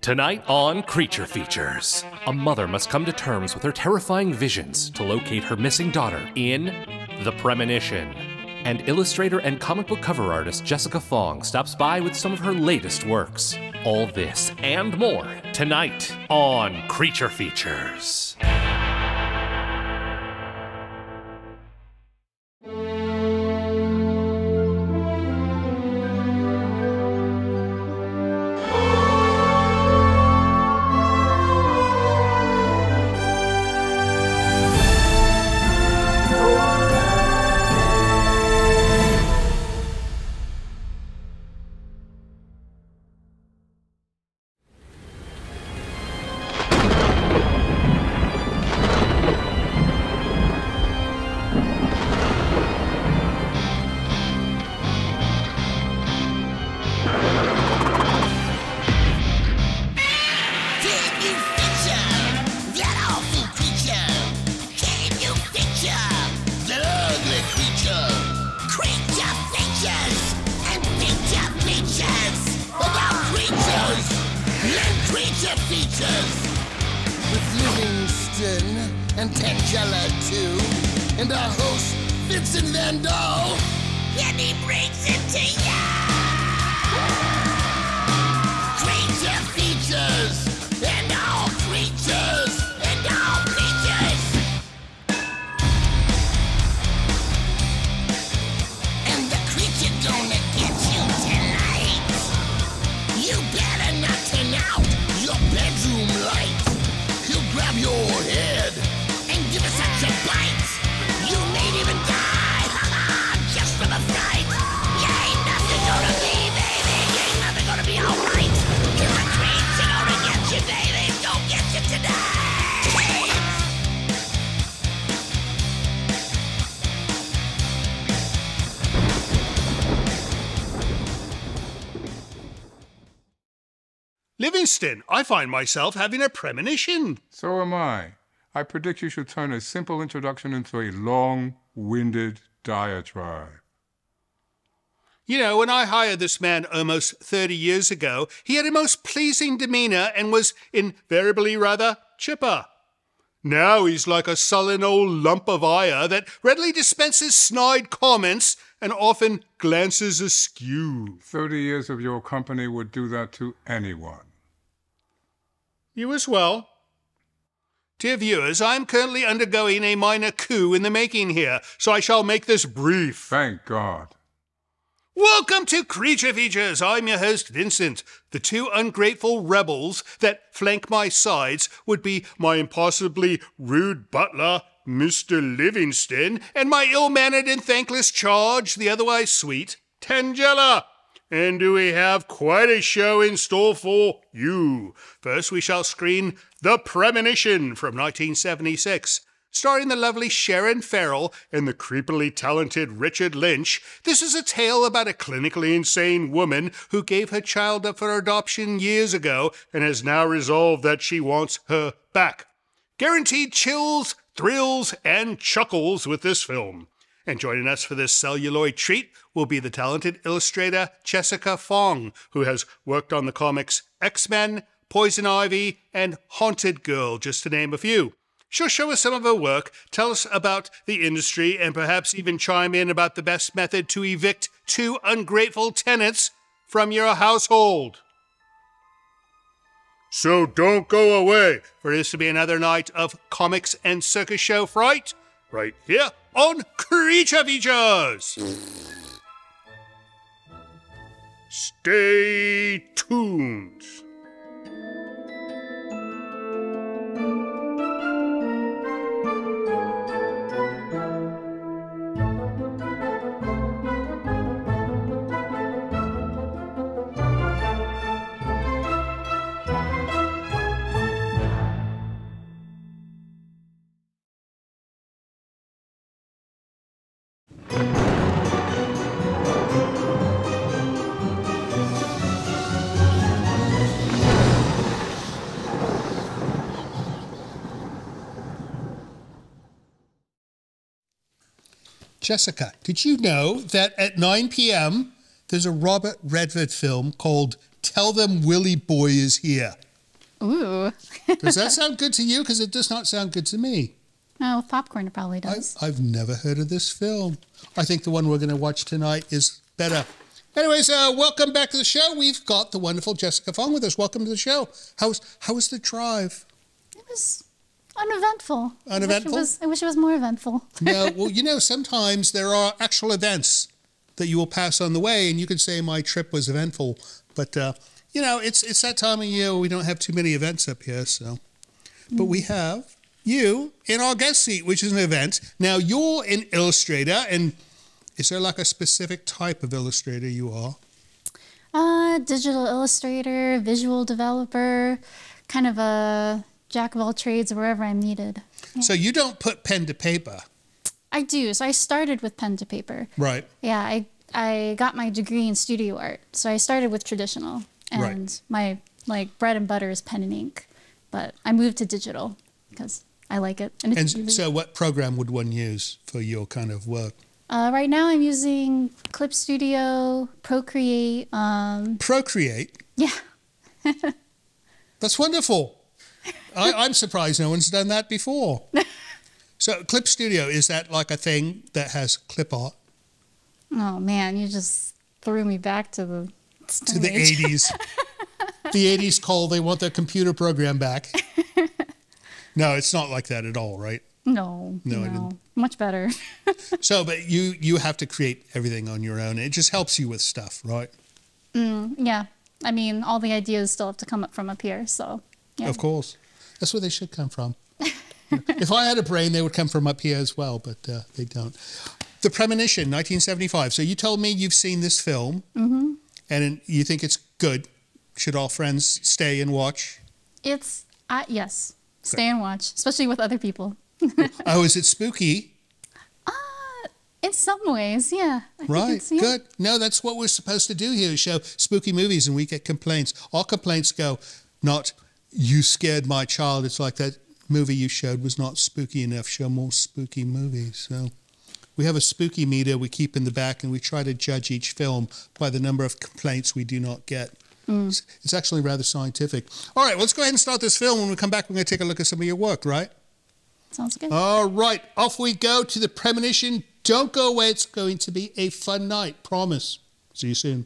Tonight on Creature Features, a mother must come to terms with her terrifying visions to locate her missing daughter in The Premonition. And illustrator and comic book cover artist Jessica Fong stops by with some of her latest works. All this and more tonight on Creature Features. Livingston, I find myself having a premonition. So am I. I predict you should turn a simple introduction into a long-winded diatribe. You know, when I hired this man almost 30 years ago, he had a most pleasing demeanour and was invariably rather chipper. Now he's like a sullen old lump of ire that readily dispenses snide comments and often glances askew. 30 years of your company would do that to anyone. You as well. Dear viewers, I am currently undergoing a minor coup in the making here, so I shall make this brief. Thank God. Welcome to Creature Features. I'm your host, Vincent. The two ungrateful rebels that flank my sides would be my impossibly rude butler, Mr. Livingston, and my ill-mannered and thankless charge, the otherwise sweet Tangela. And do we have quite a show in store for you. First, we shall screen The Premonition from 1976. Starring the lovely Sharon Farrell and the creepily talented Richard Lynch, this is a tale about a clinically insane woman who gave her child up for adoption years ago and has now resolved that she wants her back. Guaranteed chills, thrills, and chuckles with this film. And joining us for this celluloid treat will be the talented illustrator Jessica Fong, who has worked on the comics X-Men, Poison Ivy, and Haunted Girl, just to name a few. She'll show us some of her work, tell us about the industry, and perhaps even chime in about the best method to evict two ungrateful tenants from your household. So don't go away, for this to be another night of comics and circus show fright, right here on Creature Features. Stay tuned. Jessica, did you know that at 9 p.m. there's a Robert Redford film called Tell Them Willie Boy Is Here? Ooh. Does that sound good to you? Because it does not sound good to me. Oh, with popcorn it probably does. I've never heard of this film. I think the one we're going to watch tonight is better. Anyways, welcome back to the show. We've got the wonderful Jessica Fong with us. Welcome to the show. How was the drive? It was uneventful. Uneventful? I wish it was more eventful. No, well, sometimes there are actual events that you will pass on the way, and you can say my trip was eventful. But, it's that time of year where we don't have too many events up here, so. But we have you in our guest seat, which is an event. Now, you're an illustrator, and is there like a specific type of illustrator you are? Digital illustrator, visual developer, kind of a jack of all trades wherever I'm needed. Yeah. So you don't put pen to paper? I do. So I started with pen to paper. Right. Yeah, I got my degree in studio art. So I started with traditional. And my bread and butter is pen and ink. But I moved to digital because I like it. And so what program would one use for your kind of work? Right now I'm using Clip Studio, Procreate. Procreate? Yeah. That's wonderful. I'm surprised no one's done that before. So Clip Studio, is that like a thing that has clip art? Oh, man, you just threw me back to the to the 80s. The 80s call, they want their computer program back. No, it's not like that at all, right? No, I didn't. Much better. So, but you have to create everything on your own. It just helps you with stuff, right? Yeah. I mean, all the ideas still have to come up from up here, so. Yeah. Of course. That's where they should come from. If I had a brain, they would come from up here as well, but they don't. The Premonition, 1975. So you told me you've seen this film, and you think it's good. Should all friends stay and watch? It's, yes, stay and watch, especially with other people. Oh, is it spooky? In some ways, yeah. Right, good. No, that's what we're supposed to do here, show spooky movies, and we get complaints. All complaints go, not, you scared my child. It's like that movie you showed was not spooky enough. Show more spooky movies. So we have a spooky meter we keep in the back, and we try to judge each film by the number of complaints we do not get. It's actually rather scientific. All right, let's go ahead and start this film. When we come back, we're going to take a look at some of your work, right? Sounds good. All right, off we go to the Premonition. Don't go away. It's going to be a fun night. Promise. See you soon.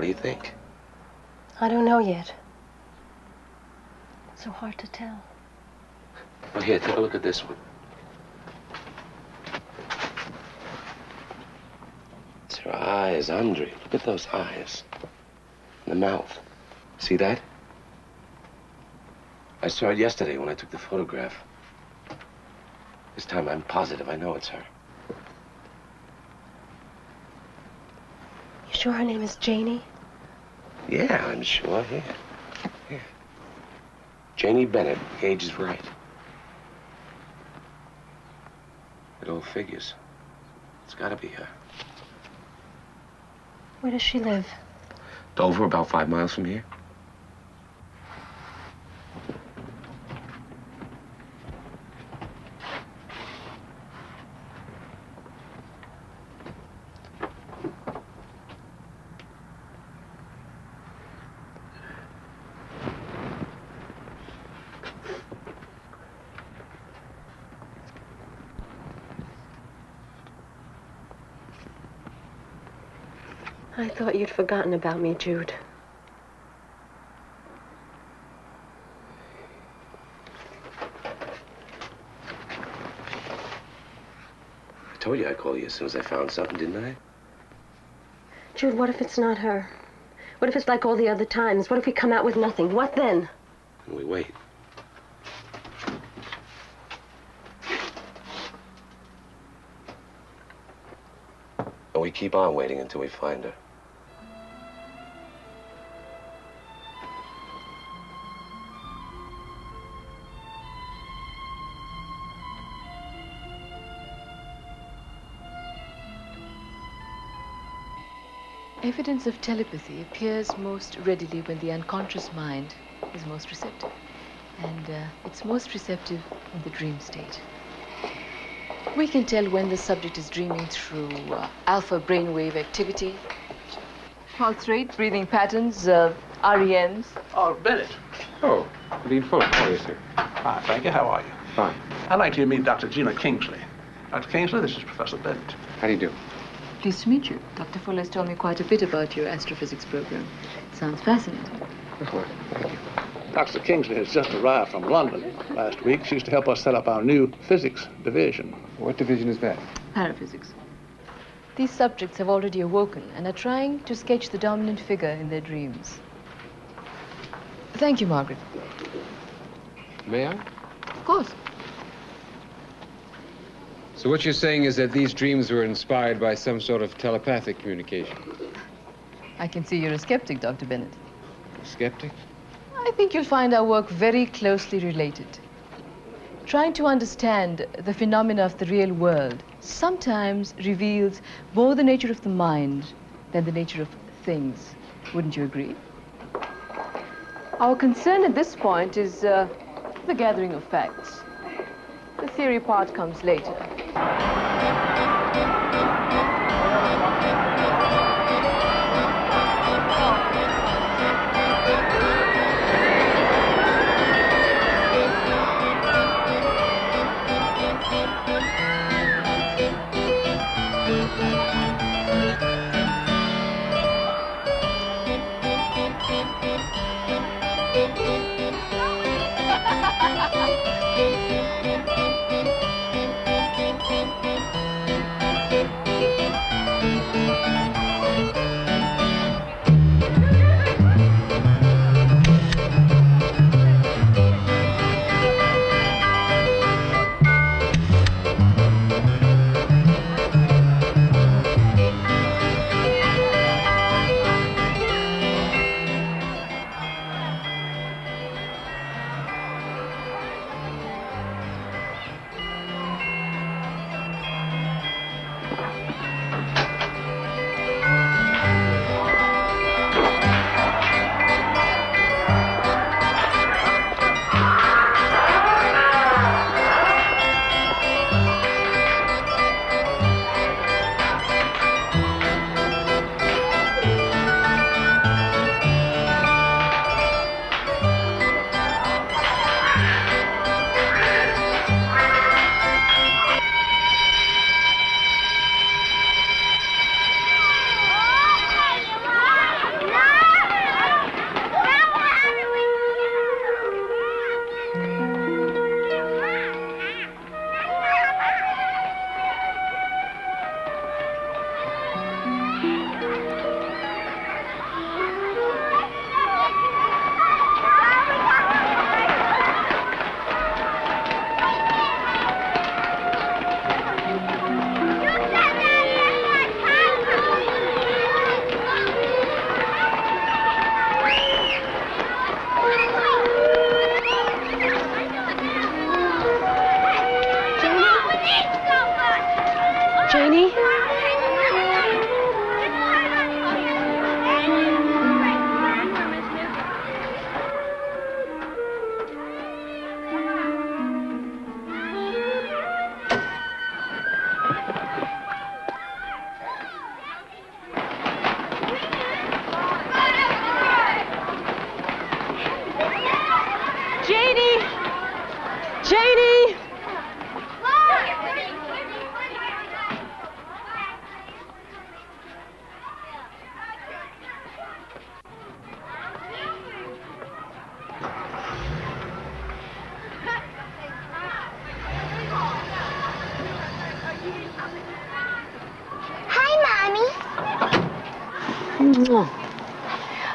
What do you think? I don't know yet. It's so hard to tell. Well, here, take a look at this one. It's her eyes, Andrea. Look at those eyes. And the mouth. See that? I saw it yesterday when I took the photograph. This time I'm positive I know it's her. You sure her name is Janie? Yeah, I'm sure. Here. Here. Janie Bennett. The age is right. It all figures. It's gotta be her. Where does she live? Dover, about 5 miles from here. I thought you'd forgotten about me, Jude. I told you I'd call you as soon as I found something, didn't I? Jude, what if it's not her? What if it's like all the other times? What if we come out with nothing? What then? And we wait. And we keep on waiting until we find her. Evidence of telepathy appears most readily when the unconscious mind is most receptive. And it's most receptive in the dream state. We can tell when the subject is dreaming through alpha brainwave activity, pulse rate, breathing patterns, REMs. Oh, Bennett. Oh, Dean Fuller. How are you, sir? Fine, thank you. How are you? Fine. I'd like to meet Dr. Jeena Kingsley. Dr. Kingsley, this is Professor Bennett. How do you do? Pleased to meet you. Dr. Fuller has told me quite a bit about your astrophysics program. It sounds fascinating. Thank you. Dr. Kingsley has just arrived from London last week. She's to help us set up our new physics division. What division is that? Paraphysics. These subjects have already awoken and are trying to sketch the dominant figure in their dreams. Thank you, Margaret. May I? Of course. So what you're saying is that these dreams were inspired by some sort of telepathic communication? I can see you're a skeptic, Dr. Bennett. A skeptic? I think you'll find our work very closely related. Trying to understand the phenomena of the real world sometimes reveals more the nature of the mind than the nature of things. Wouldn't you agree? Our concern at this point is the gathering of facts. The theory part comes later. Janie?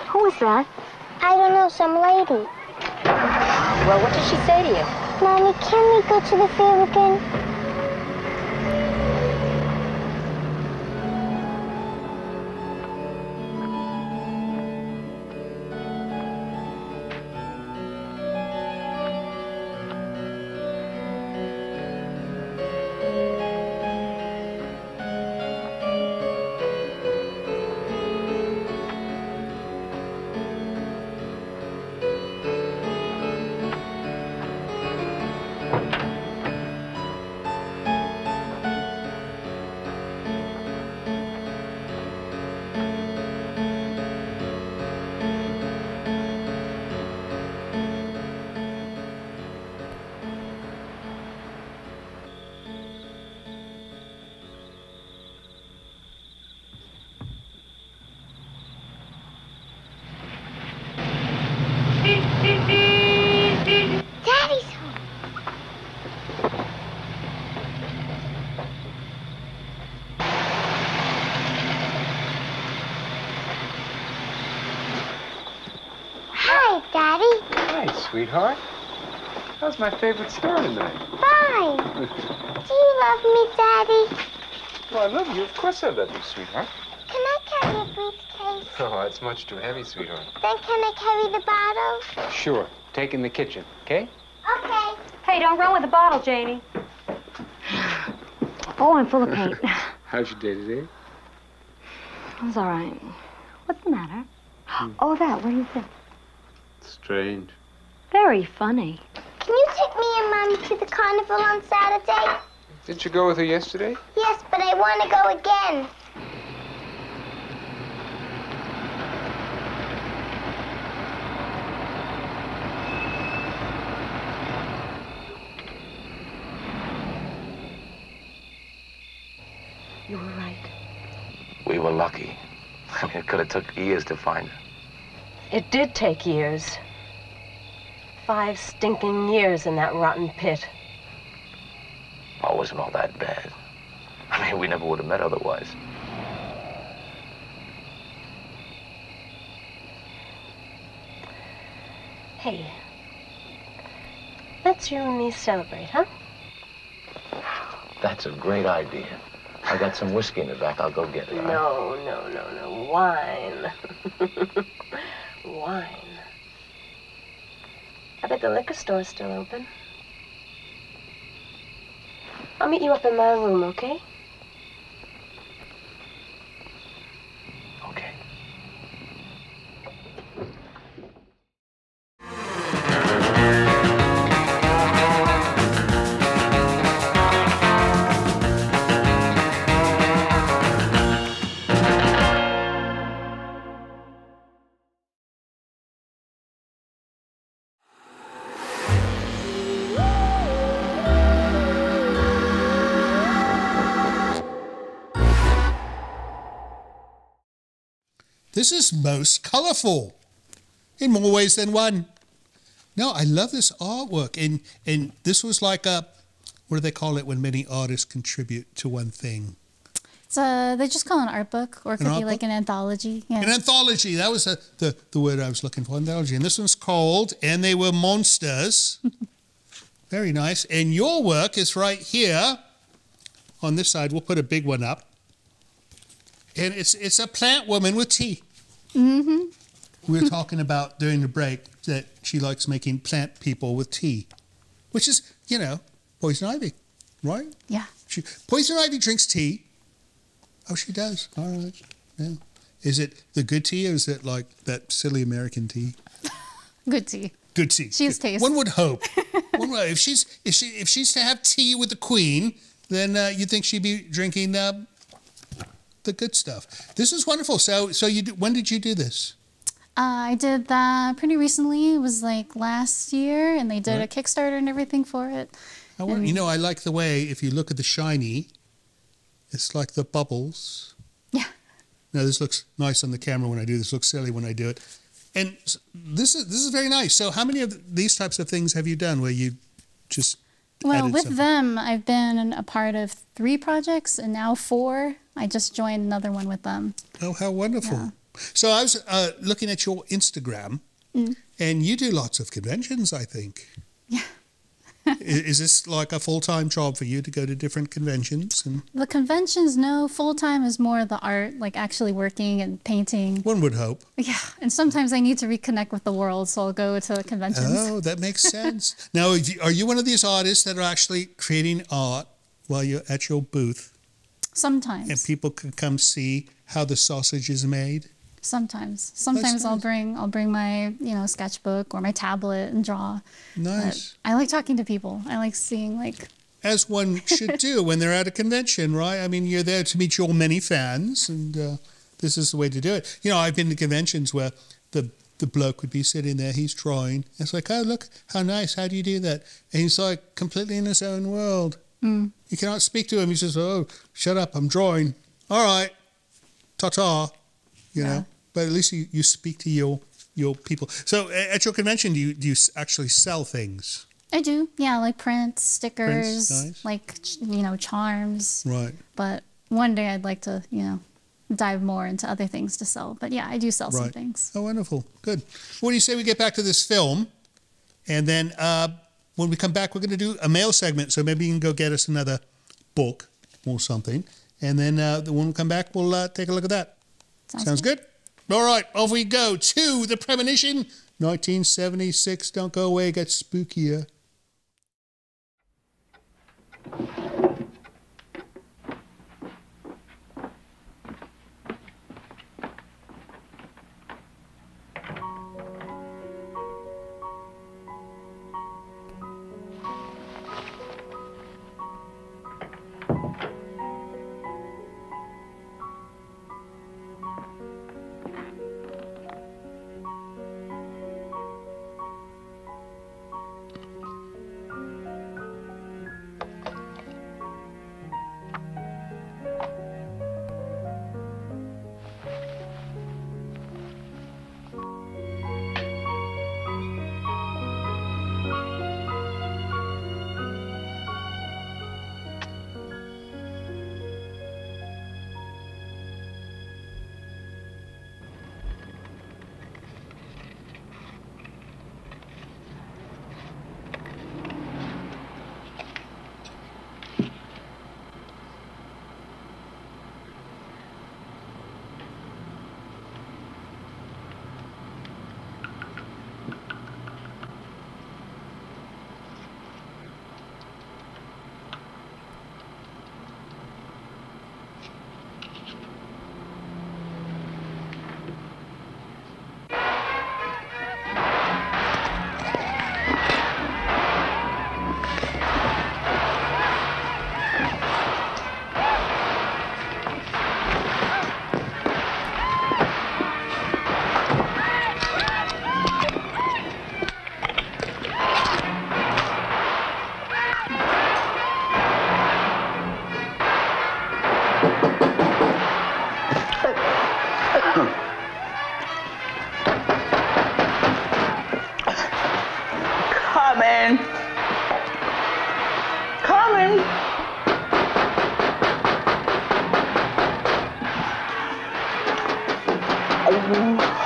Who was that? I don't know, some lady. Well, what did she say to you? Mommy, can we go to the fair again? Sweetheart, how's my favorite store tonight? Fine. Do you love me, Daddy? Well, I love you. Of course I love you, sweetheart. Can I carry a briefcase? Oh, it's much too heavy, sweetheart. Then can I carry the bottle? Sure. Take in the kitchen, okay? Okay. Hey, don't run with the bottle, Janie. Oh, I'm full of paint. How's your day today? It was all right. What's the matter? Oh, that. What do you think? Strange. Very funny. Can you take me and Mommy to the carnival on Saturday? Didn't you go with her yesterday? Yes, but I want to go again. You were right. We were lucky. I mean, it could have took years to find her. It did take years. 5 stinking years in that rotten pit. Oh, it wasn't all that bad. I mean, we never would have met otherwise. Hey, let's you and me celebrate, huh? That's a great idea. I got some whiskey in the back. I'll go get it. No. Wine. Wine. I bet the liquor store's still open. I'll meet you up in my room, okay? Okay. This is most colorful in more ways than one. No, I love this artwork. And this was like a, what do they call it when many artists contribute to one thing? It's they just call it an art book, or it could be like an anthology. Yeah. An anthology. That was the word I was looking for, anthology. And this one's called And They Were Monsters. Very nice. And your work is right here on this side. We'll put a big one up. And it's a plant woman with tea. Mm-hmm. We were talking about during the break that she likes making plant people with tea, which is, you know, poison ivy, right? Yeah. Poison ivy drinks tea, Oh, she does. All right. Yeah. Is it the good tea or is it like that silly American tea? Good tea. Good tea. She has taste. One would hope. If she's to have tea with the Queen, then you'd think she'd be drinking the good stuff. This is wonderful. So when did you do this? I did that pretty recently. It was like last year, and they did a Kickstarter and everything for it. I like the way, if you look at the shiny, it's like the bubbles. Yeah. Now, this looks nice on the camera when I do this. Looks silly when I do it. And this is very nice. So how many of these types of things have you done where you just Well, with something? them, I've been a part of 3 projects, and now 4. I just joined another one with them. Oh, how wonderful. Yeah. So I was looking at your Instagram, and you do lots of conventions, I think. Yeah. Is this like a full-time job for you to go to different conventions? And The conventions, no. Full-time is more the art, like actually working and painting. one would hope. Yeah, and sometimes I need to reconnect with the world, so I'll go to conventions. Oh, that makes sense. Now, are you one of these artists that are actually creating art while you're at your booth? Sometimes. And people can come see how the sausage is made? Sometimes nice. I'll bring my sketchbook or my tablet and draw. Nice. But I like talking to people. I like seeing as one should do when they're at a convention, right? I mean, you're there to meet your many fans, and this is the way to do it. I've been to conventions where the bloke would be sitting there, he's drawing. It's like, oh, look, how nice, how do you do that? And he's like completely in his own world. You cannot speak to him. He says, oh, shut up, I'm drawing. All right, ta-ta, you know. But at least you speak to your people. So at your convention, do you actually sell things? I do, yeah, like prints, stickers, nice. like charms. Right. But one day I'd like to, dive more into other things to sell. But yeah, I do sell some things. Oh, wonderful. Good. What do you say we get back to this film? And then when we come back, we're going to do a mail segment. So maybe you can go get us another book or something. And then when we come back, we'll take a look at that. Sounds good? All right, off we go to The Premonition, 1976. Don't go away, it gets spookier.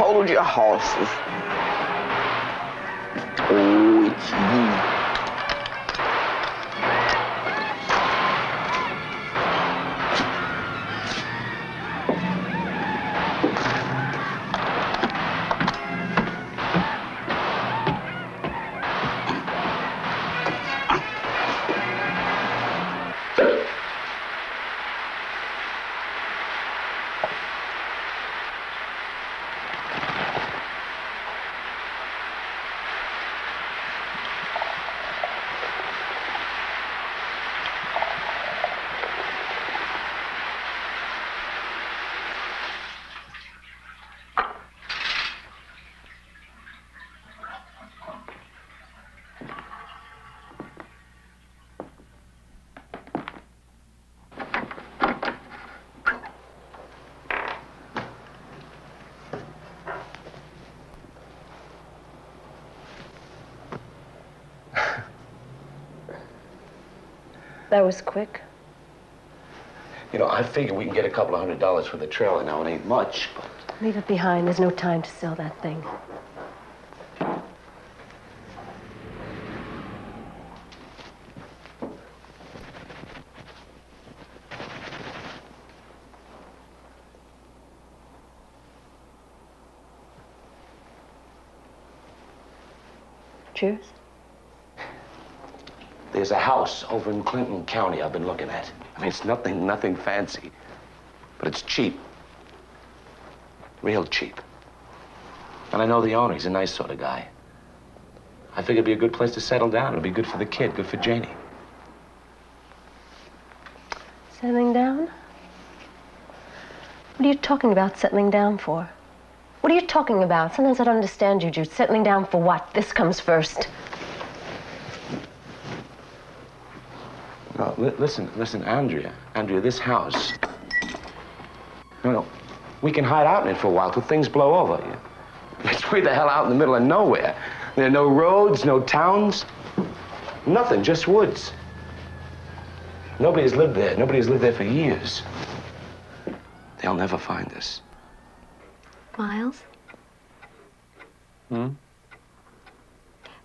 Hold your horses. Oh, it's you. That was quick. You know, I figure we can get a couple of $100 for the trailer now. It ain't much, but... Leave it behind. There's no time to sell that thing. Cheers. There's a house over in Clinton County I've been looking at. I mean, it's nothing fancy, but it's cheap. Real cheap. And I know the owner. He's a nice sort of guy. I figure it'd be a good place to settle down. It'd be good for the kid, good for Janie. Settling down? What are you talking about settling down for? What are you talking about? Sometimes I don't understand you, Jude. Settling down for what? This comes first. No, listen, Andrea. Andrea, this house... No. We can hide out in it for a while till things blow over. It's way the hell out in the middle of nowhere. There are no roads, no towns. Nothing, just woods. Nobody has lived there. Nobody has lived there for years. They'll never find us. Miles? Hmm?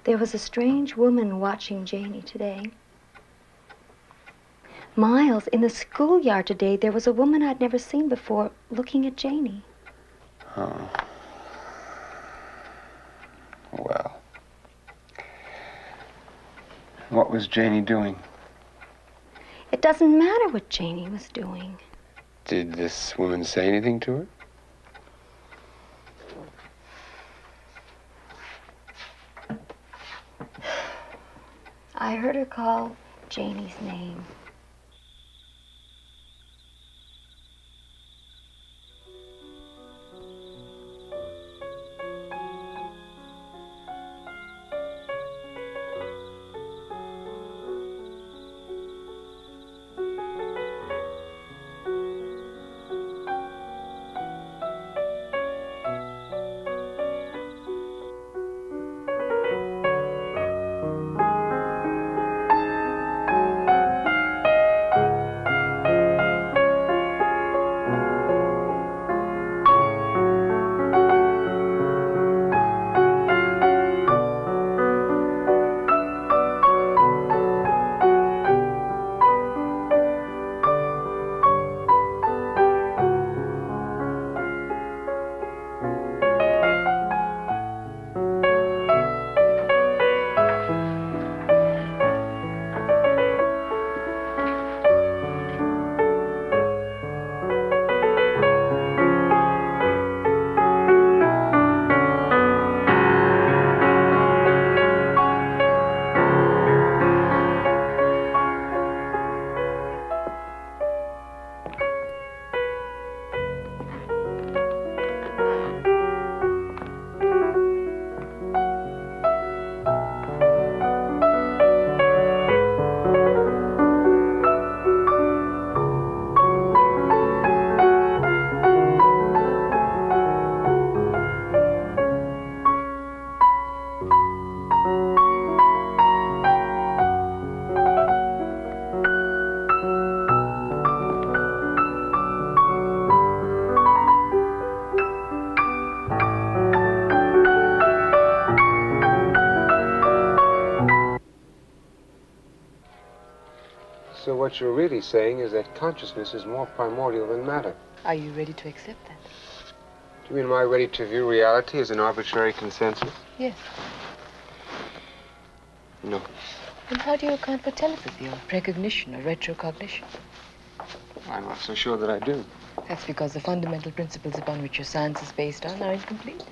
There was a strange woman watching Janie today. Miles, in the schoolyard today, there was a woman I'd never seen before looking at Janie. Oh. Well. What was Janie doing? It doesn't matter what Janie was doing. Did this woman say anything to her? I heard her call Janie's name. So what you're really saying is that consciousness is more primordial than matter. Are you ready to accept that? Do you mean, am I ready to view reality as an arbitrary consensus? Yes. No. Then how do you account for telepathy or precognition or retrocognition? I'm not so sure that I do. That's because the fundamental principles upon which your science is based on are incomplete.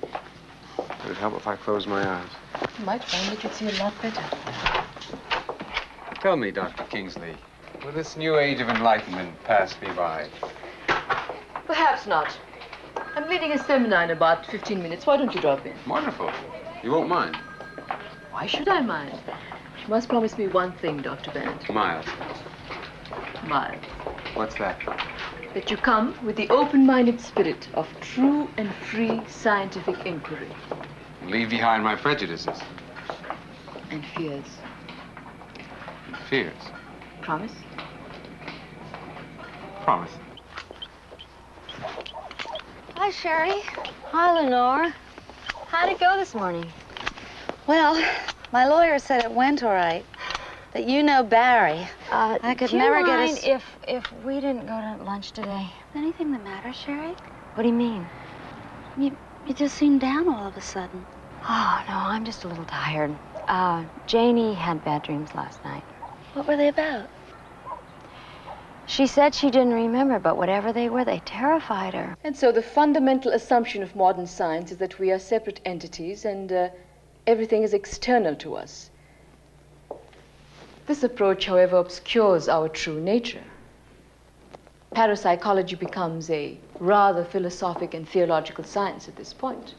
Would it help if I closed my eyes? You might find that you'd see a lot better. Tell me, Dr. Kingsley, will this new age of enlightenment pass me by? Perhaps not. I'm leading a seminar in about 15 minutes. Why don't you drop in? Wonderful. You won't mind? Why should I mind? You must promise me one thing, Dr. Bennett. Miles. Miles. What's that? That you come with the open-minded spirit of true and free scientific inquiry. And leave behind my prejudices. And fears. And fears. Promise? Promise. Hi, Sheri. Hi, Lenore. How'd it go this morning? Well, my lawyer said it went all right. That you know Barry. I could never get us. If we didn't go to lunch today. Anything the matter, Sheri? What do you mean? You just seemed down all of a sudden. Oh, no, I'm just a little tired. Janie had bad dreams last night. What were they about? She said she didn't remember, but whatever they were, they terrified her. And so the fundamental assumption of modern science is that we are separate entities and everything is external to us. This approach, however, obscures our true nature. Parapsychology becomes a rather philosophic and theological science at this point.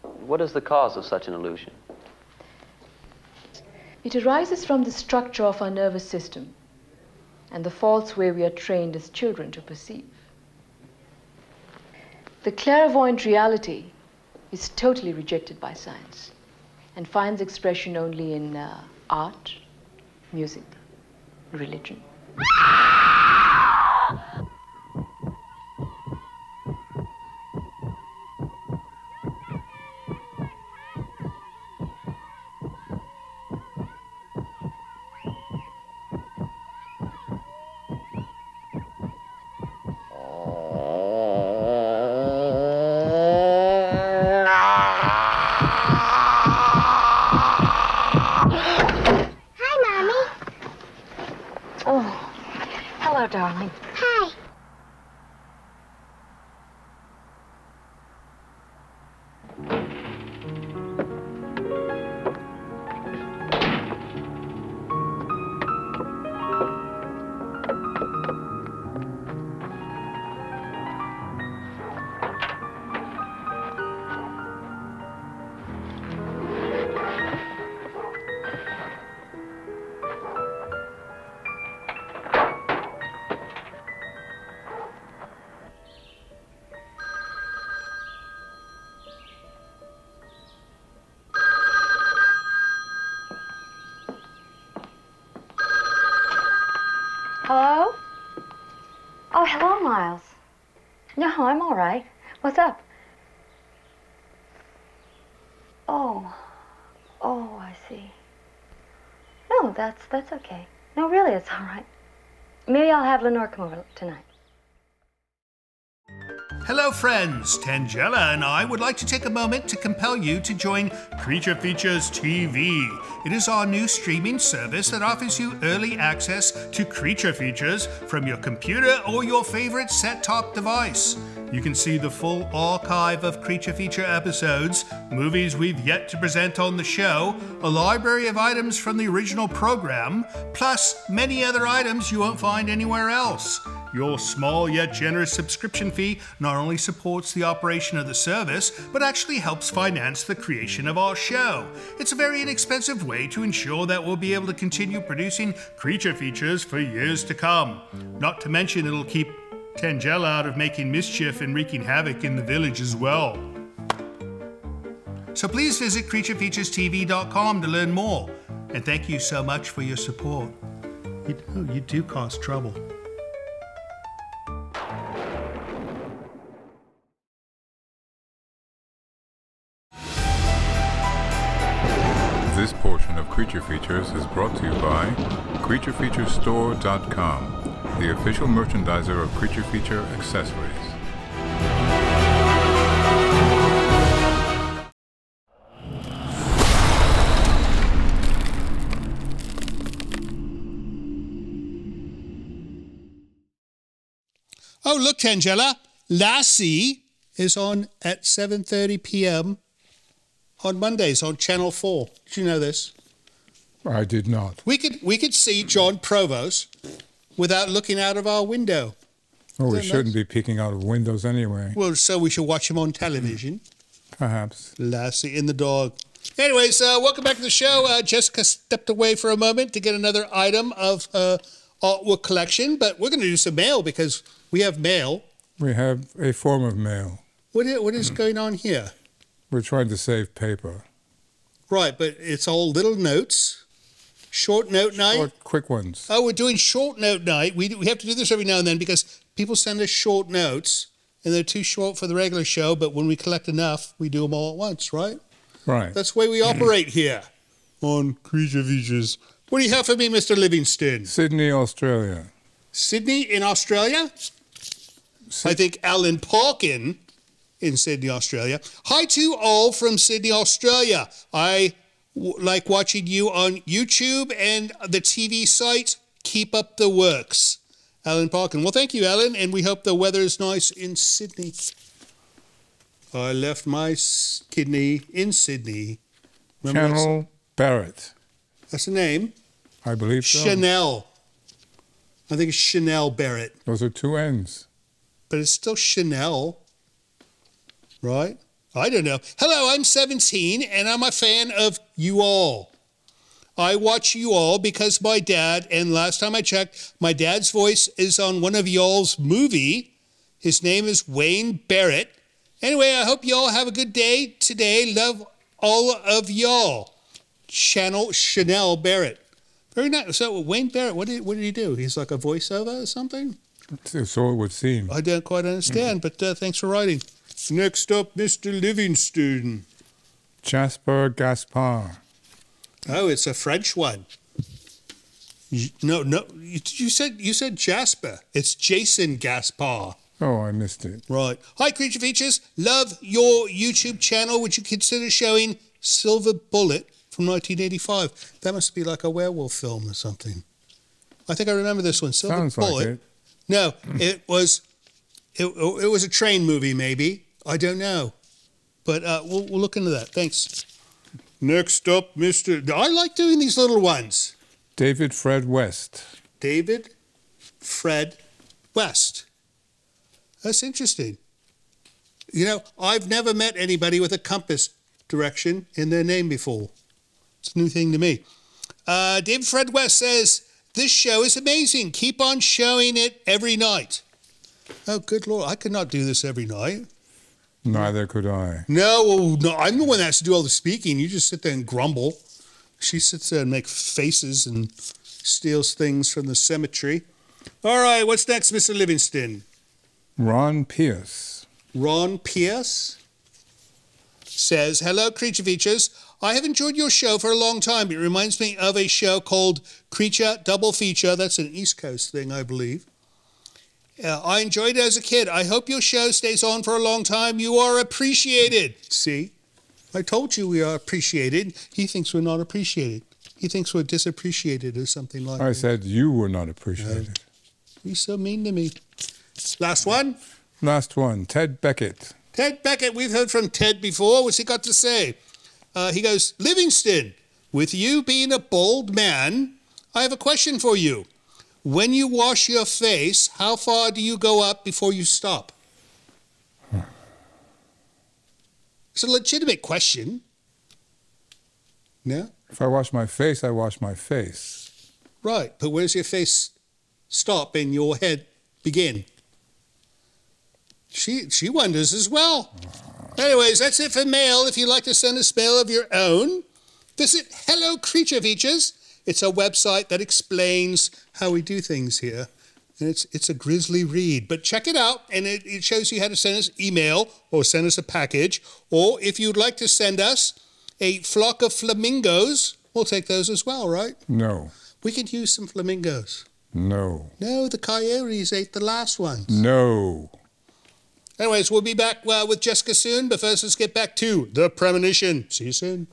What is the cause of such an illusion? It arises from the structure of our nervous system and the false way we are trained as children to perceive. The clairvoyant reality is totally rejected by science and finds expression only in art, music, religion. Darling. Hi. Hello? Oh, hello, Miles. No, I'm all right. What's up? Oh, I see. No, that's okay. No, really, it's all right. Maybe I'll have Lenore come over tonight. Hello friends, Tangela and I would like to take a moment to compel you to join Creature Features TV. It is our new streaming service that offers you early access to Creature Features from your computer or your favorite set-top device. You can see the full archive of Creature Feature episodes, movies we've yet to present on the show, a library of items from the original program, plus many other items you won't find anywhere else. Your small yet generous subscription fee not only supports the operation of the service, but actually helps finance the creation of our show. It's a very inexpensive way to ensure that we'll be able to continue producing Creature Features for years to come. Not to mention it'll keep Tangela out of making mischief and wreaking havoc in the village as well. So please visit creaturefeaturestv.com to learn more. And thank you so much for your support. You do cause trouble. This portion of Creature Features is brought to you by CreatureFeatureStore.com, the official merchandiser of Creature Feature accessories. Oh, look, Tangela, Lassie is on at 7:30 p.m. on Mondays on Channel 4. Did you know this? I did not. We could see John Provost without looking out of our window. Oh, we shouldn't be peeking out of windows anyway. Well, so we should watch him on television. Perhaps. Lassie and the dog. Anyways, welcome back to the show. Jessica stepped away for a moment to get another item of artwork collection, but we're going to do some mail because we have mail. We have a form of mail. What is going on here? We're trying to save paper. Right, but it's all little notes Short note night? Short, quick ones. Oh, we're doing short note night. We have to do this every now and then because people send us short notes, and they're too short for the regular show, but when we collect enough, we do them all at once, right? Right. That's the way we operate here on Creature Features. What do you have for me, Mr. Livingston? Sydney, Australia. Sydney in Australia? I think Alan Parkin in Sydney, Australia. Hi to all from Sydney, Australia. I like watching you on YouTube and the TV site. Keep up the works. Alan Parkin. Well, thank you, Alan, and we hope the weather is nice in Sydney. I left my kidney in Sydney. Channel Barrett. That's the name? I believe so. Chanel. I think it's Chanel Barrett. Those are two N's. But it's still Chanel, right? I don't know. Hello, I'm 17, and I'm a fan of you all. I watch you all because my dad, and last time I checked, my dad's voice is on one of y'all's movie. His name is Wayne Barrett. Anyway, I hope you all have a good day today. Love all of y'all. Chanel Barrett. Very nice. So Wayne Barrett, what did he do? He's like a voiceover or something? So it would seem. I don't quite understand, but thanks for writing. Next up, Mr. Livingston. Jasper Gaspard. Oh, it's a French one. No, you said Jasper. It's Jason Gaspard. Oh, I missed it. Right. Hi, Creature Features. Love your YouTube channel. Would you consider showing Silver Bullet from 1985? That must be like a werewolf film or something. I think I remember this one. Silver Sounds Bullet. like it. No, it was a train movie, maybe. I don't know. But we'll look into that. Thanks. Next up, Mr. I like doing these little ones. David Fred West. David Fred West. That's interesting. You know, I've never met anybody with a compass direction in their name before. It's a new thing to me. David Fred West says, this show is amazing. Keep on showing it every night. Oh, good Lord. I could not do this every night. Neither could I. No, I'm the one that has to do all the speaking. You just sit there and grumble. She sits there and makes faces and steals things from the cemetery. All right, what's next, Mr. Livingston? Ron Pierce. Ron Pierce says, hello, Creature Features. I have enjoyed your show for a long time. It reminds me of a show called Creature Double Feature. That's an East Coast thing, I believe. I enjoyed it as a kid. I hope your show stays on for a long time. You are appreciated. See? I told you we are appreciated. He thinks we're not appreciated. He thinks we're disappreciated or something like that. I said you were not appreciated. He's so mean to me. Last one? Last one. Ted Beckett. Ted Beckett. We've heard from Ted before. What's he got to say? He goes, Livingston, with you being a bald man, I have a question for you. When you wash your face, how far do you go up before you stop? It's a legitimate question. No? If I wash my face, I wash my face. Right, but where does your face stop and your head begin? She wonders as well. Anyways, that's it for mail. If you'd like to send us mail of your own, visit Hello Creature Features. It's a website that explains how we do things here. And it's a grisly read. But check it out, and it shows you how to send us email or send us a package. Or if you'd like to send us a flock of flamingos, we'll take those as well, right? No. We could use some flamingos. No. No, the coyotes ate the last ones. No. Anyways, we'll be back with Jessica soon. But first, let's get back to The Premonition. See you soon.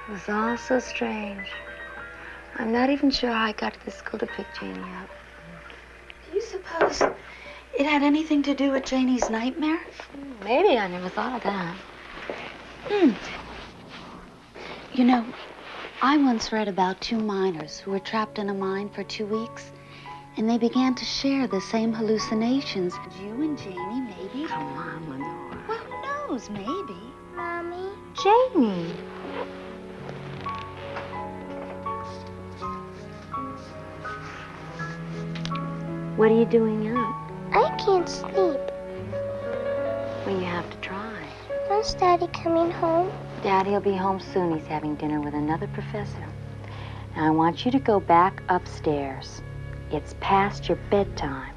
It was all so strange. I'm not even sure how I got to the school to pick Janie up. Do you suppose it had anything to do with Janie's nightmare? Maybe. I never thought of that. You know, I once read about two miners who were trapped in a mine for 2 weeks, And they began to share the same hallucinations. You and Janie, maybe? Come on, Lenore. Well, who knows? Maybe. Mommy? Janie. What are you doing up? I can't sleep. Well, you have to try. When's Daddy coming home? Daddy'll be home soon. He's having dinner with another professor. Now, I want you to go back upstairs. It's past your bedtime.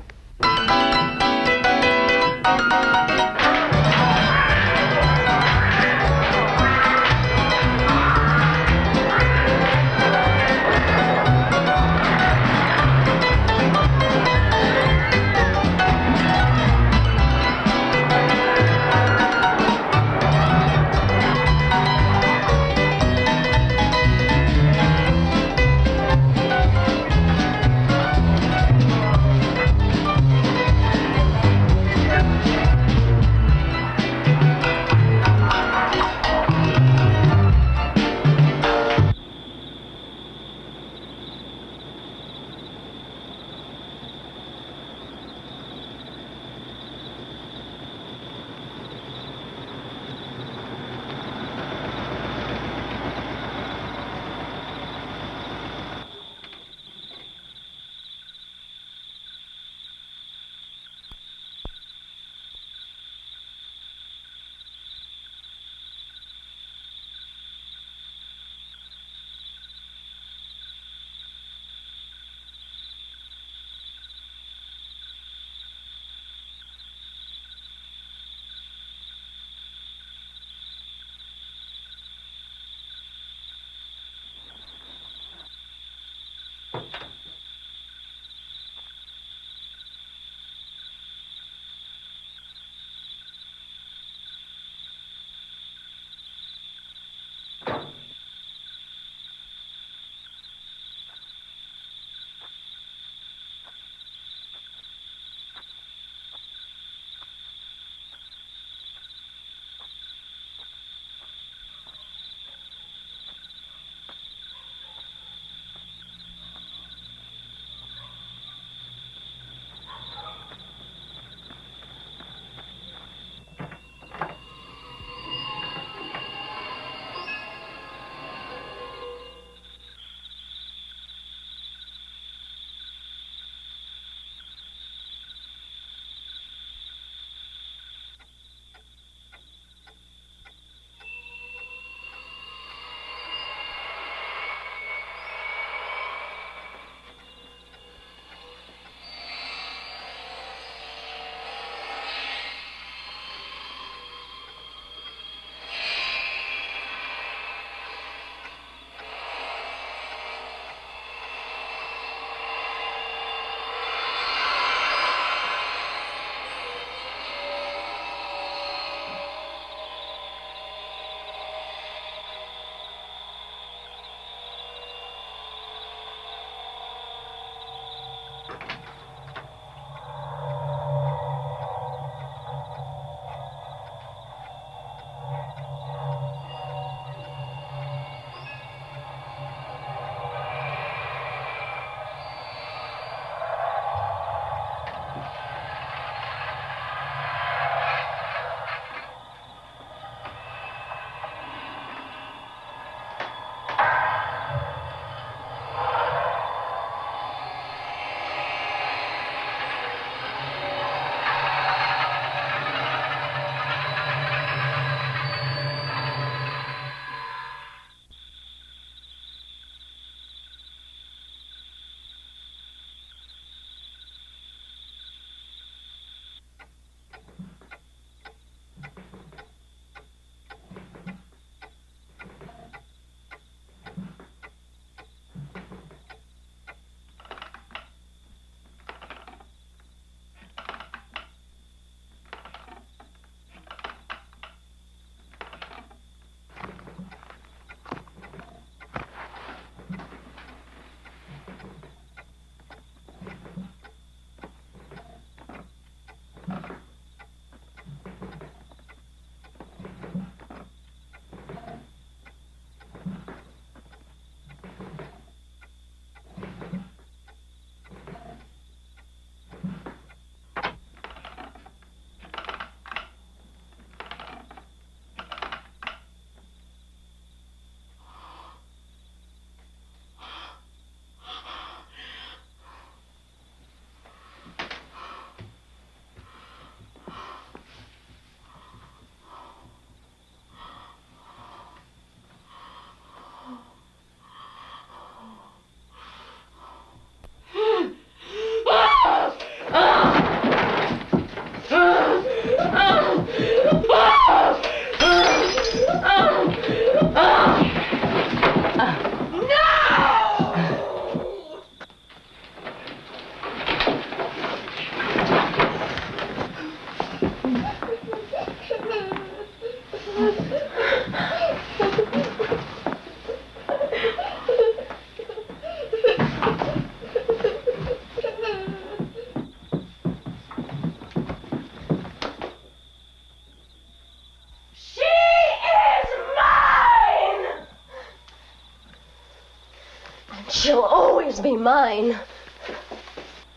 She'll always be mine.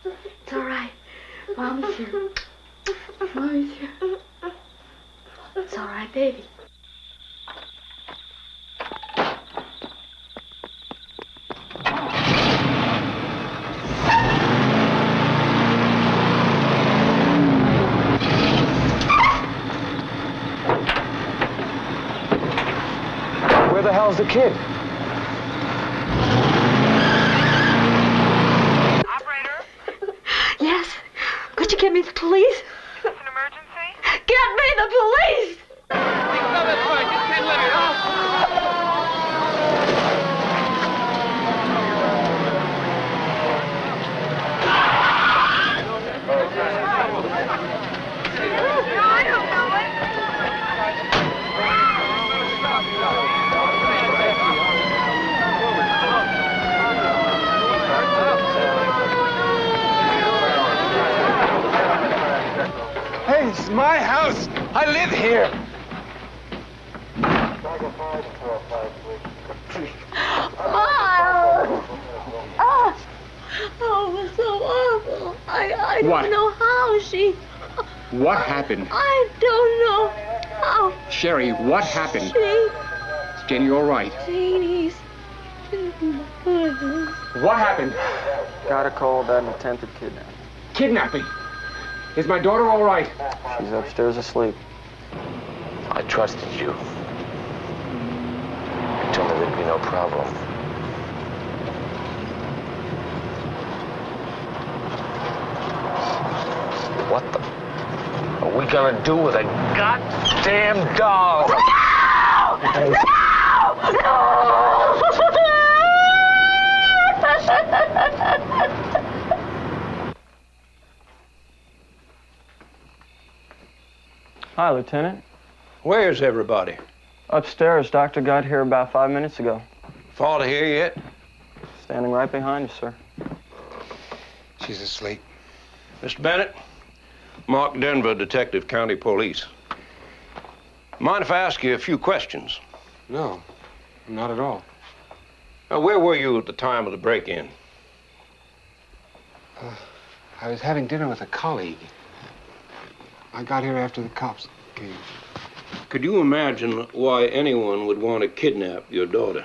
It's all right. Mommy's here. Mommy's here. It's all right, baby. Where the hell's the kid? Yes? Could you get me the police? Is this an emergency? Get me the police! Hey, it's my house. I live here. Oh, it was so awful. I What? don't know how she... What happened? I don't know how Sheri, what happened? she... Is Janie all right? Janie's... What happened? Got a call about an attempted kidnapping. Kidnapping? Is my daughter all right? She's upstairs asleep. I trusted you. You told me there'd be no problem. What the are we gonna do with a goddamn dog? No! Hi, Lieutenant. Where's everybody? Upstairs. Doctor got here about 5 minutes ago. Fall to here yet? Standing right behind you, sir. She's asleep. Mr. Bennett, Mark Denver, Detective County Police. Mind if I ask you a few questions? No, not at all. Now, where were you at the time of the break-in? I was having dinner with a colleague. I got here after the cops came. Could you imagine why anyone would want to kidnap your daughter?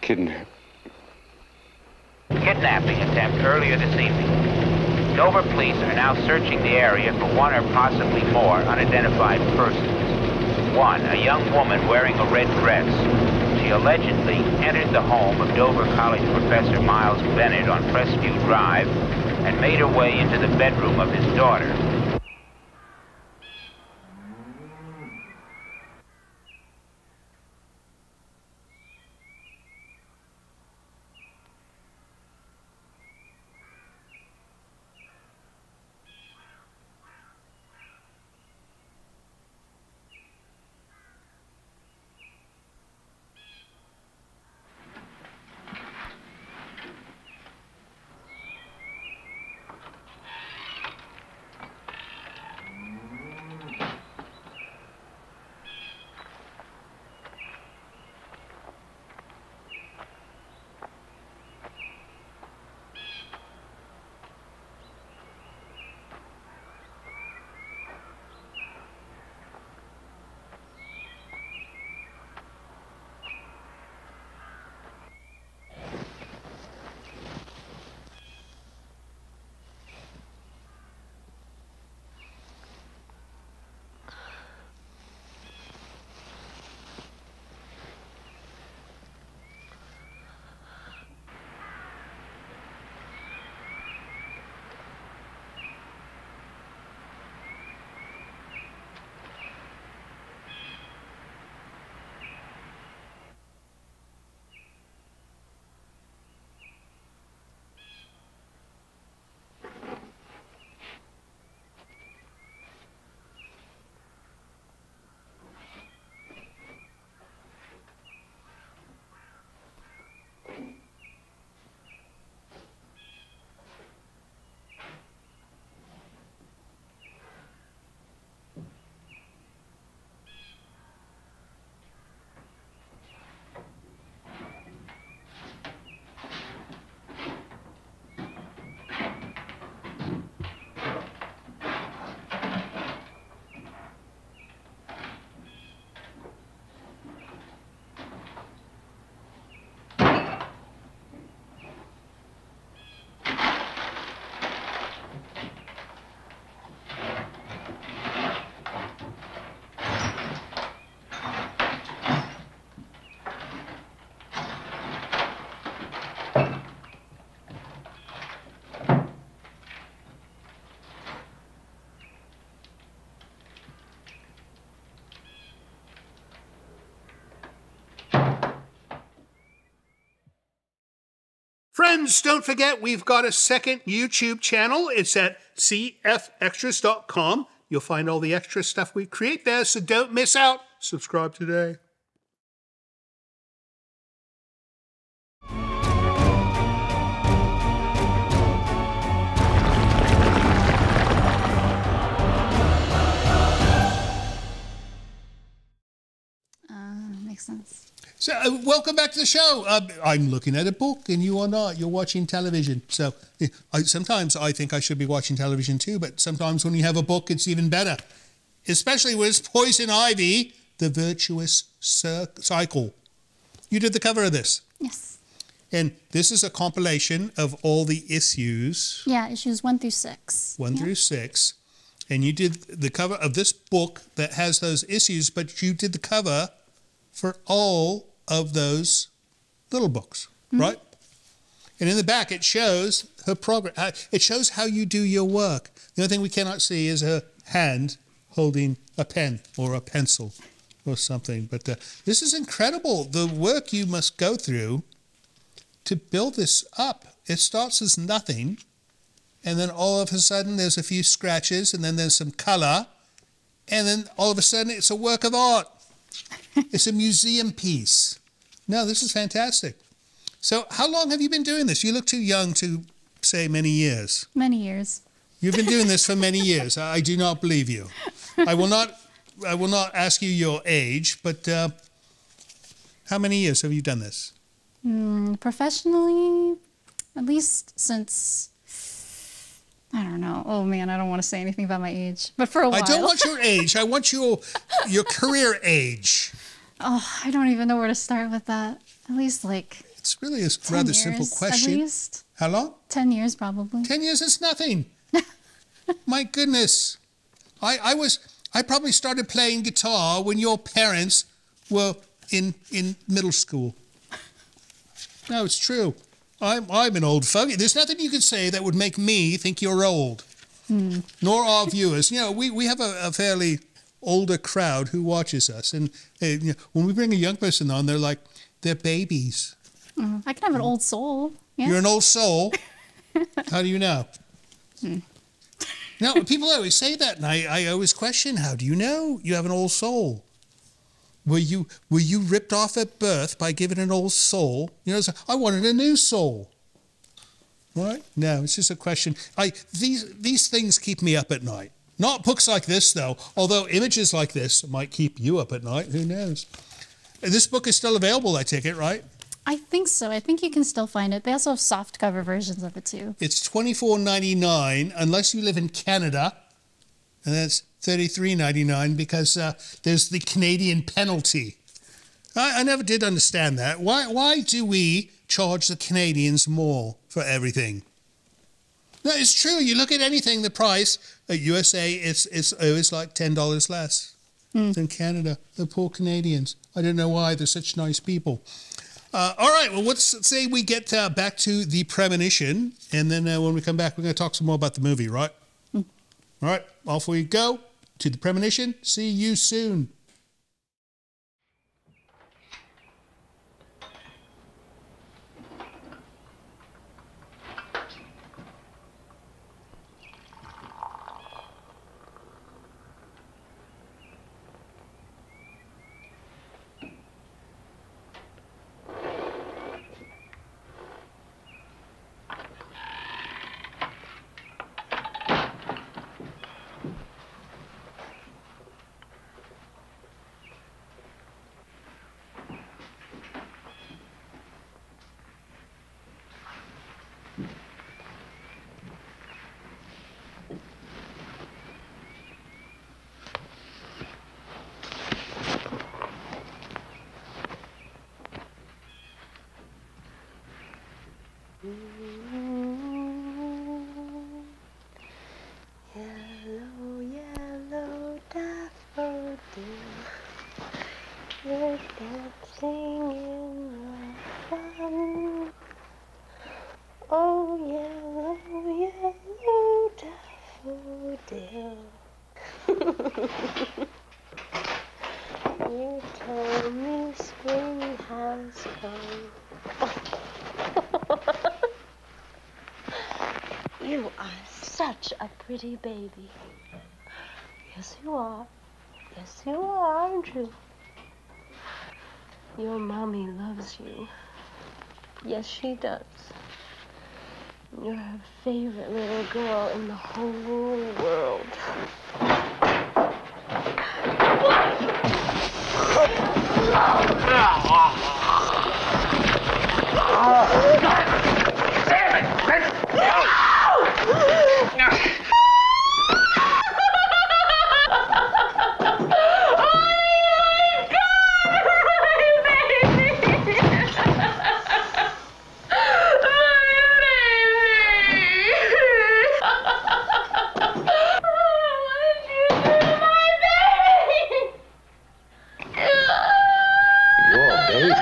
Kidnap. Kidnapping attempt earlier this evening. Dover police are now searching the area for one or possibly more unidentified persons. One, a young woman wearing a red dress. She allegedly entered the home of Dover College professor Miles Bennett on Crestview Drive and made her way into the bedroom of his daughter. Friends, don't forget we've got a second YouTube channel. It's at cfextras.com. You'll find all the extra stuff we create there, so don't miss out. Subscribe today. Makes sense. So, welcome back to the show. I'm looking at a book and you are not. You're watching television. So, sometimes I think I should be watching television too, but sometimes when you have a book, it's even better. Especially when it's Poison Ivy, The Virtuous Cycle. You did the cover of this. Yes. And this is a compilation of all the issues. Yeah, issues 1 through 6. 1 through 6. And you did the cover of this book that has those issues, but you did the cover for all of those little books, right? And in the back, it shows her progress. It shows how you do your work. The only thing we cannot see is her hand holding a pen or a pencil or something. But this is incredible, the work you must go through to build this up. It starts as nothing, and then all of a sudden there's a few scratches, and then there's some color, and then all of a sudden it's a work of art. It's a museum piece. No, this is fantastic. So how long have you been doing this? You look too young to say many years. Many years. You've been doing this for many years. I do not believe you. I will not ask you your age, but how many years have you done this? Professionally, at least since, I don't know. Oh man, I don't want to say anything about my age, but for a while. I don't want your age. I want your career age. Oh, I don't even know where to start with that. At least like it's really a rather simple question. At least. How long? 10 years probably. 10 years is nothing. My goodness. I probably started playing guitar when your parents were in middle school. No, it's true. I'm an old fogey. There's nothing you could say that would make me think you're old. Nor our viewers. You know, we have a fairly older crowd who watches us. And you know, when we bring a young person on, they're babies. I can have an old soul. Yeah. You're an old soul? How do you know? No, people always say that, and I always question, how do you know you have an old soul? Were you ripped off at birth by giving an old soul? You know, I wanted a new soul. Right? No, it's just a question. These things keep me up at night. Not books like this, though, although images like this might keep you up at night. Who knows? This book is still available, I take it, right? I think so. I think you can still find it. They also have soft cover versions of it, too. It's $24.99 unless you live in Canada, and that's $33.99 because there's the Canadian penalty. I never did understand that. Why do we charge the Canadians more for everything? No, it's true. You look at anything, the price at USA, it's always like $10 less than Canada. The poor Canadians. I don't know why. They're such nice people. All right, well, let's say we get back to the Premonition, and then when we come back, we're going to talk some more about the movie, right? All right, off we go to the Premonition. See you soon. Yellow, yellow daffodil, you're dancing in the sun. Oh, yellow, yellow daffodil. You tell me spring has come. are such a pretty baby. Yes, you are. Yes, you are, aren't you? Your mommy loves you. Yes, she does. You're her favorite little girl in the whole world. Damn it!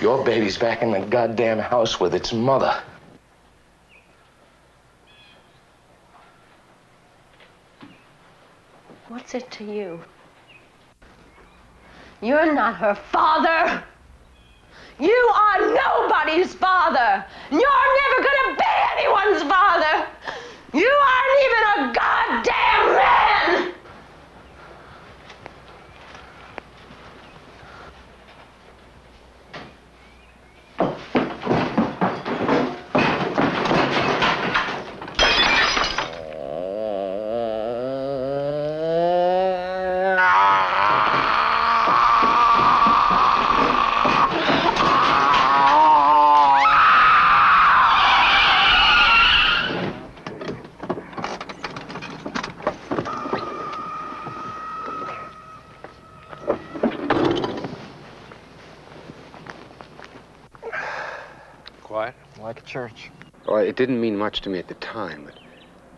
Your baby's back in the goddamn house with its mother. What's it to you? You're not her father. You are nobody's father. You're never gonna be anyone's father. You aren't even a goddamn man. Like a church. Well, it didn't mean much to me at the time,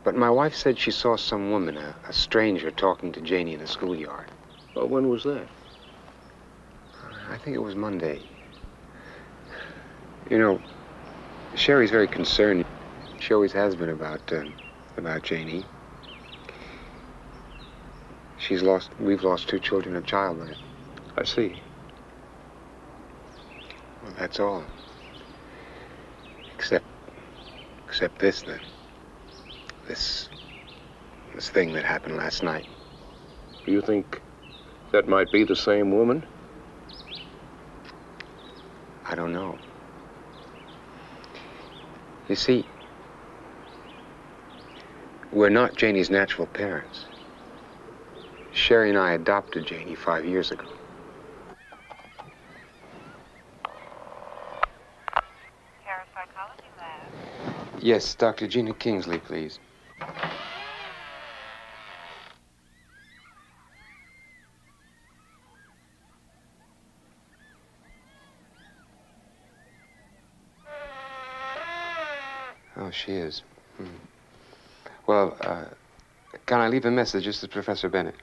but my wife said she saw some woman, a stranger, talking to Janie in the schoolyard. Oh, when was that? I think it was Monday. You know, Sheri's very concerned. She always has been about Janie. We've lost 2 children of childbirth. I see. Well, that's all. Except this, then. This thing that happened last night. Do you think that might be the same woman? I don't know. You see, we're not Janie's natural parents. Sheri and I adopted Janie 5 years ago. Parapsychology lab. Yes, Dr. Jeena Kingsley, please. Oh, she is. Well, can I leave a message? This is Professor Bennett.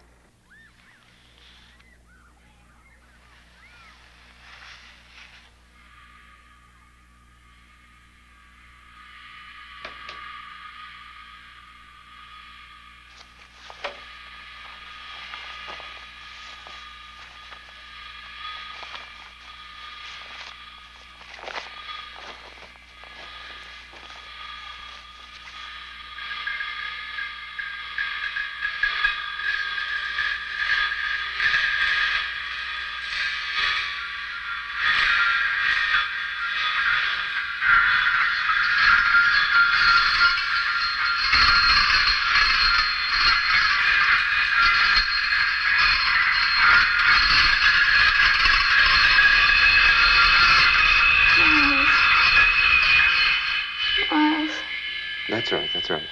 That's right.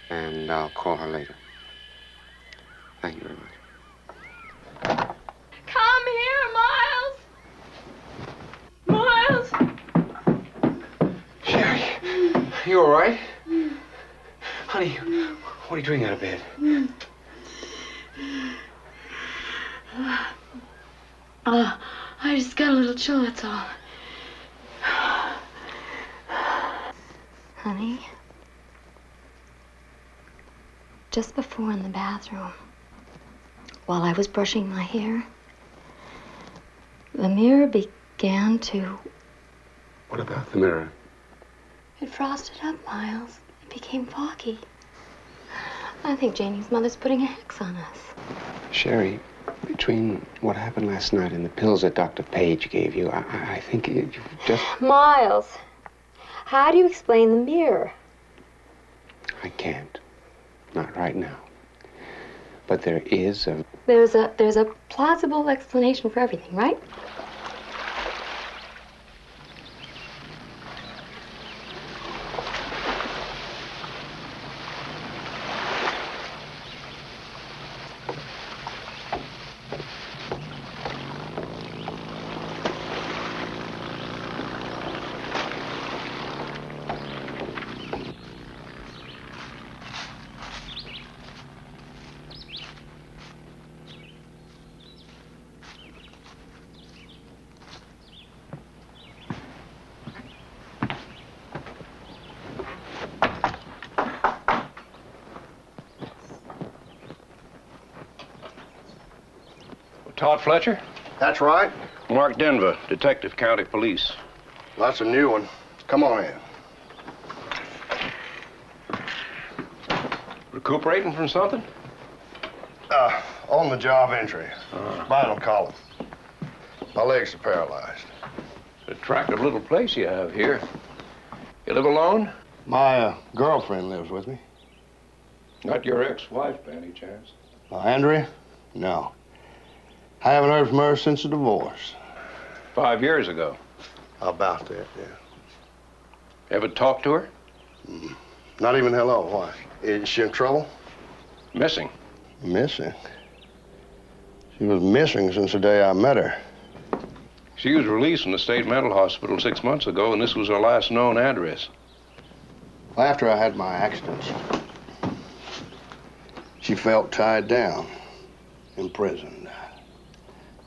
And I'll call her later. Thank you very much. Come here, Miles! Sheri, you all right? Honey, what are you doing out of bed? I just got a little chill, that's all. Honey, just before in the bathroom, while I was brushing my hair, the mirror began to What about the mirror? It frosted up, Miles. It became foggy. I think Janie's mother's putting a hex on us. Sheri, between what happened last night and the pills that Dr. Page gave you, I think you just... Miles, how do you explain the mirror? I can't. Not right now. But there is a... There's a plausible explanation for everything, right? Todd Fletcher? That's right. Mark Denver, Detective County Police. That's a new one. Come on in. Recuperating from something? On the job injury. Spinal column. My legs are paralyzed. Attractive little place you have here. You live alone? My girlfriend lives with me. Not your ex-wife, by any chance? Andrea? No. I haven't heard from her since the divorce. 5 years ago. About that, yeah. Ever talked to her? Not even hello. Why? Is she in trouble? Missing. Missing? She was missing since the day I met her. She was released from the state mental hospital 6 months ago, and this was her last known address. After I had my accident, she felt tied down, imprisoned.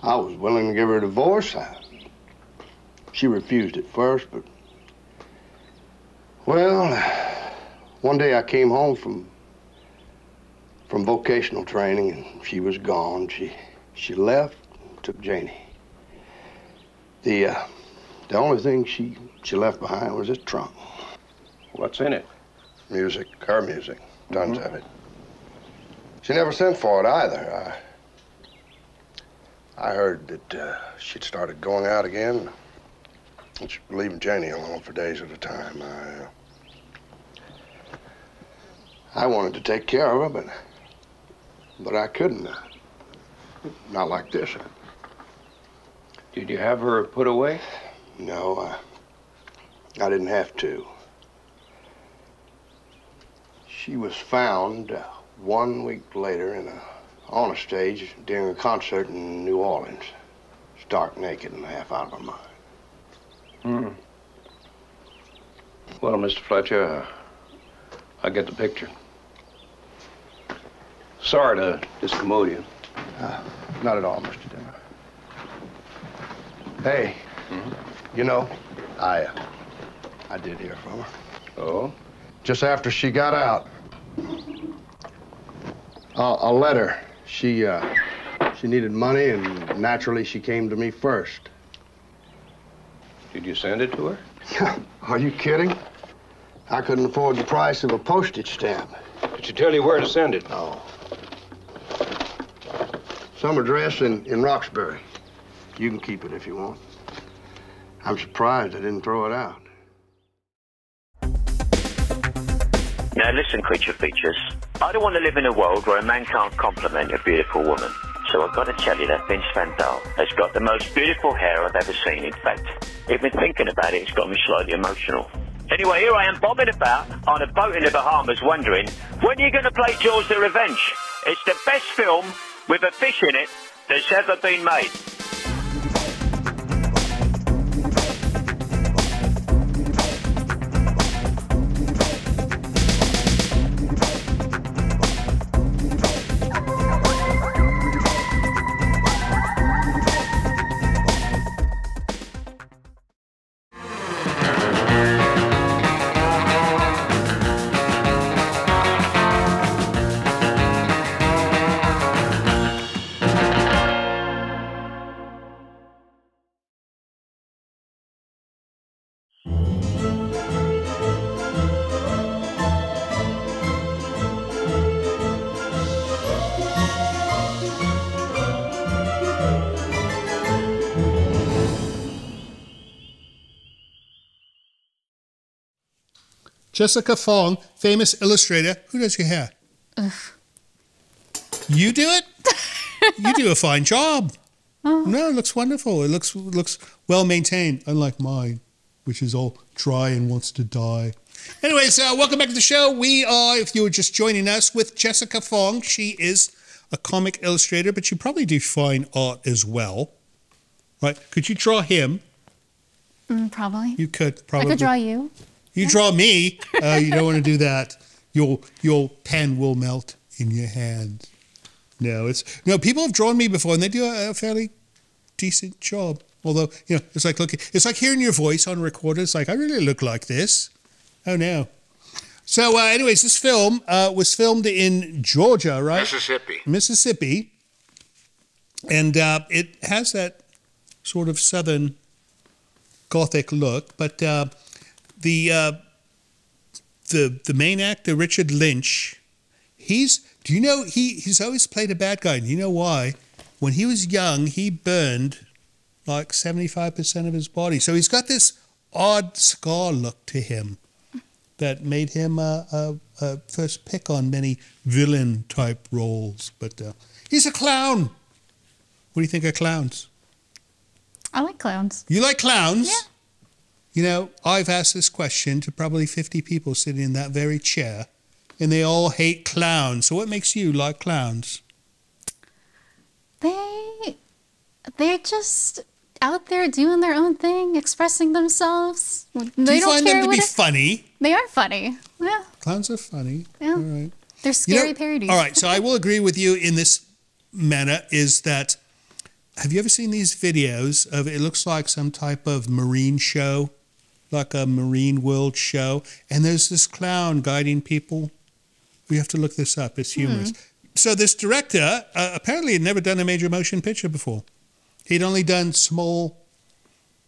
I was willing to give her a divorce. She refused at first, but... Well, one day I came home from vocational training, and she was gone. She left, took Janie. The only thing she left behind was this trunk. What's in it? Music, her music, tons of it. She never sent for it either. I heard that she'd started going out again. And she'd leaving Janie alone for days at a time. I wanted to take care of her, but I couldn't. Not like this. Did you have her put away? No, I didn't have to. She was found 1 week later on a stage during a concert in New Orleans. Stark naked and half out of her mind. Well, Mr. Fletcher, I get the picture. Sorry to discommode you. Not at all, Mr. Denver. Hey, you know, I did hear from her. Oh? Just after she got out. A letter. She needed money, and naturally she came to me first. Did you send it to her? Are you kidding? I couldn't afford the price of a postage stamp. Did she tell you where to send it? No. Some address in Roxbury. You can keep it if you want. I'm surprised I didn't throw it out. Now listen, Creature Features. I don't want to live in a world where a man can't compliment a beautiful woman. So I've got to tell you that Vince Van Dahl has got the most beautiful hair I've ever seen. In fact, even thinking about it, it's got me slightly emotional. Anyway, here I am bobbing about on a boat in the Bahamas wondering, when are you going to play Jaws the Revenge? It's the best film with a fish in it that's ever been made. Jessica Fong, famous illustrator. Who does your hair? Ugh. You do it? You do a fine job. Oh. No, it looks wonderful. It looks well maintained, unlike mine, which is all dry and wants to die. Anyways, welcome back to the show. We are, if you were just joining us, with Jessica Fong. She is a comic illustrator, but you probably do fine art as well. Right? Could you draw him? Probably. You could probably. I could draw you. You draw me. You don't want to do that. Your pen will melt in your hand. No, people have drawn me before, and they do a fairly decent job. Although, it's like hearing your voice on recorder. It's like, I really look like this. Oh, no. So, anyways, this film was filmed in Georgia, right? Mississippi. And it has that sort of Southern Gothic look. But the main actor, Richard Lynch, he's always played a bad guy. Do you know why? When he was young, he burned like 75% of his body. So he's got this odd scar look to him that made him a first pick on many villain-type roles. But he's a clown. What do you think of clowns? I like clowns. You like clowns? Yeah. I've asked this question to probably 50 people sitting in that very chair, and they all hate clowns. So what makes you like clowns? They're just out there doing their own thing, expressing themselves. Do you find them to be funny? They are funny. Yeah. Clowns are funny. Yeah. All right. They're scary parodies. All right, so I will agree with you in this manner is that, have you ever seen these videos of, it looks like some type of marine show, like a marine world show, and there's this clown guiding people? We have to look this up. It's humorous. So this director apparently had never done a major motion picture before. He'd only done small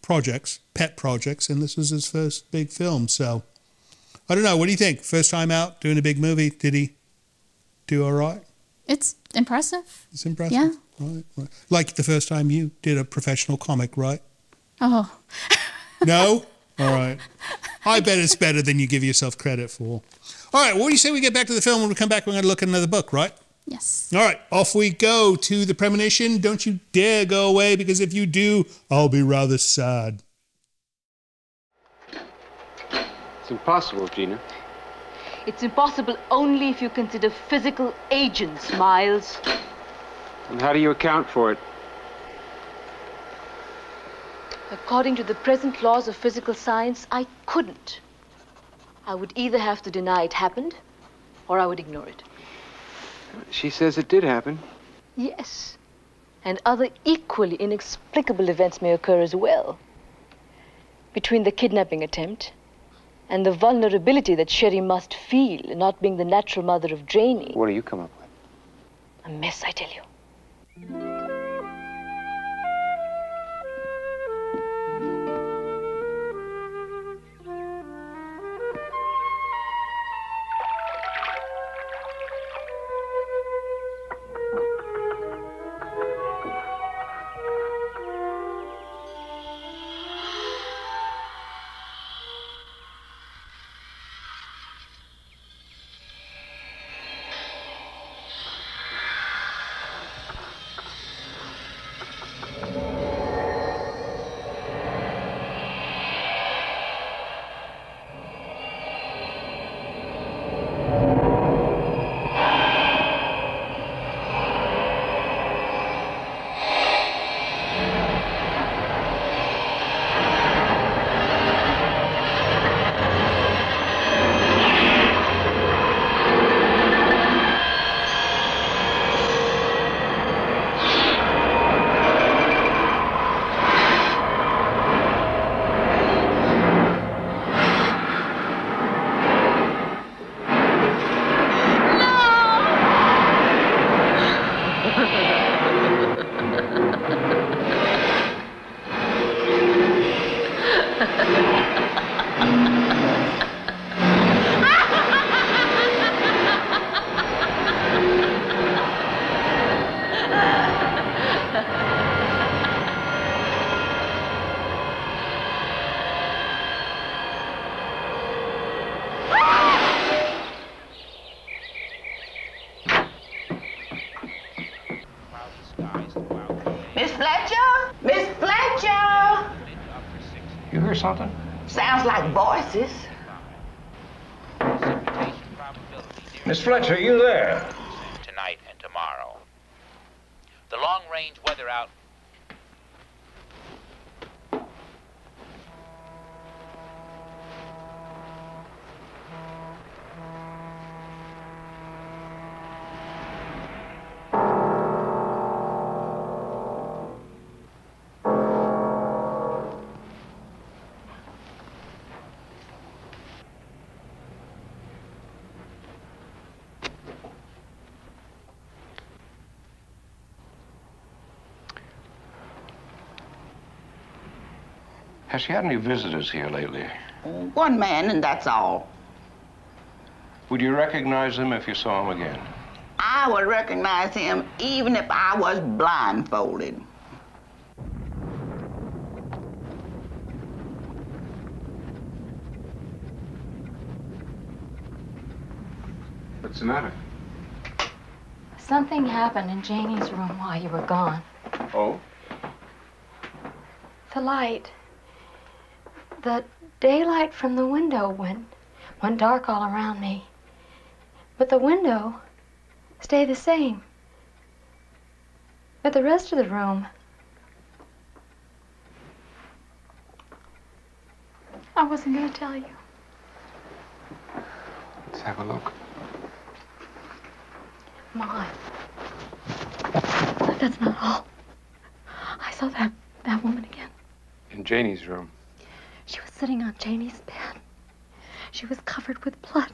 projects, pet projects, and this was his first big film. So I don't know. What do you think? First time out doing a big movie. Did he do all right? It's impressive. It's impressive. Yeah. Right. Like the first time you did a professional comic, right? Oh. No? All right. I bet it's better than you give yourself credit for. All right. What do you say we get back to the film? When we come back, we're going to look at another book, right? Yes. All right, off we go to the Premonition. Don't you dare go away, because if you do, I'll be rather sad. It's impossible, Jeena. It's impossible only if you consider physical agents, Miles. And how do you account for it? According to the present laws of physical science, I couldn't. I would either have to deny it happened, or I would ignore it. She says it did happen. Yes. And other equally inexplicable events may occur as well. Between the kidnapping attempt and the vulnerability that Sheri must feel in not being the natural mother of Janie. What do you come up with? A mess, I tell you. You hear something? Sounds like voices. Miss Fletcher, you there? Tonight and tomorrow. The long-range weather out. Has she had any visitors here lately? One man, and that's all. Would you recognize him if you saw him again? I would recognize him even if I was blindfolded. What's the matter? Something happened in Janie's room while you were gone. Oh? The light. The daylight from the window went dark all around me. But the window stayed the same. But the rest of the room, I wasn't going to tell you. Let's have a look. My. That's not all. I saw that woman again. In Janie's room. She was sitting on Janie's bed. She was covered with blood.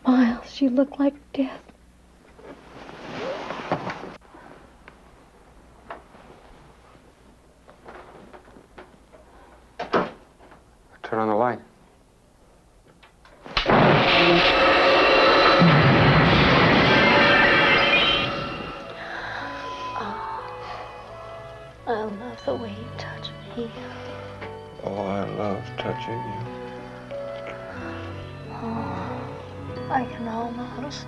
Miles, she looked like death. Turn on the light. I love the way you touch me. Oh, I love touching you. Oh, I can almost.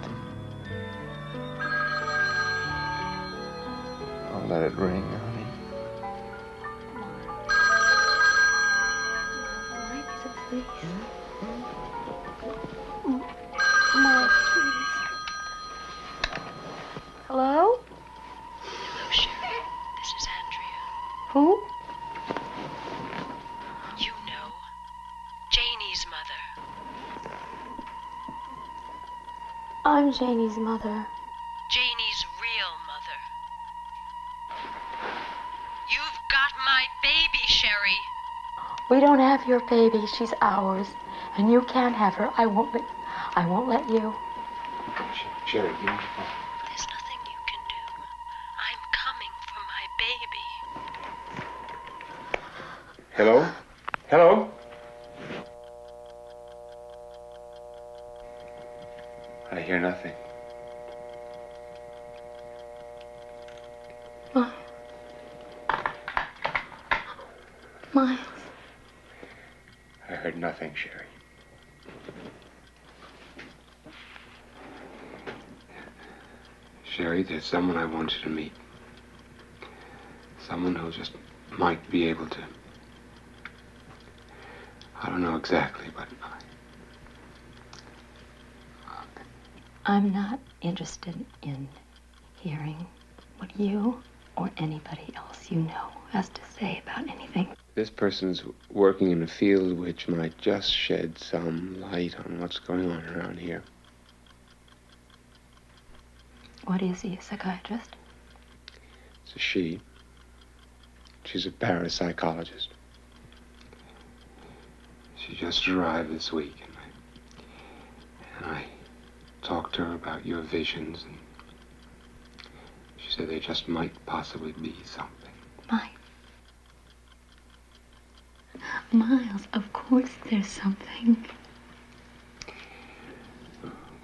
I'll let it ring, honey. Please. Miles, please. Hello? Hello, Sheri. This is Andrea. Who? You know, Janie's mother. I'm Janie's mother. Janie's real mother. You've got my baby, Sheri. We don't have your baby. She's ours. And you can't have her. I won't let you. Sheri, give me the phone. There's nothing you can do. I'm coming for my baby. Hello? Hello? I hear nothing. Miles. I heard nothing, Sheri. Sheri, there's someone I want you to meet. Someone who just might be able to. I don't know exactly, but I'm not interested in hearing what you or anybody else you know has to say about anything. this person's working in a field which might just shed some light on what's going on around here. What is he, a psychiatrist? It's a she. She's a parapsychologist. She just arrived this week, and I talked to her about your visions, and she said there just might possibly be something. Miles, of course there's something.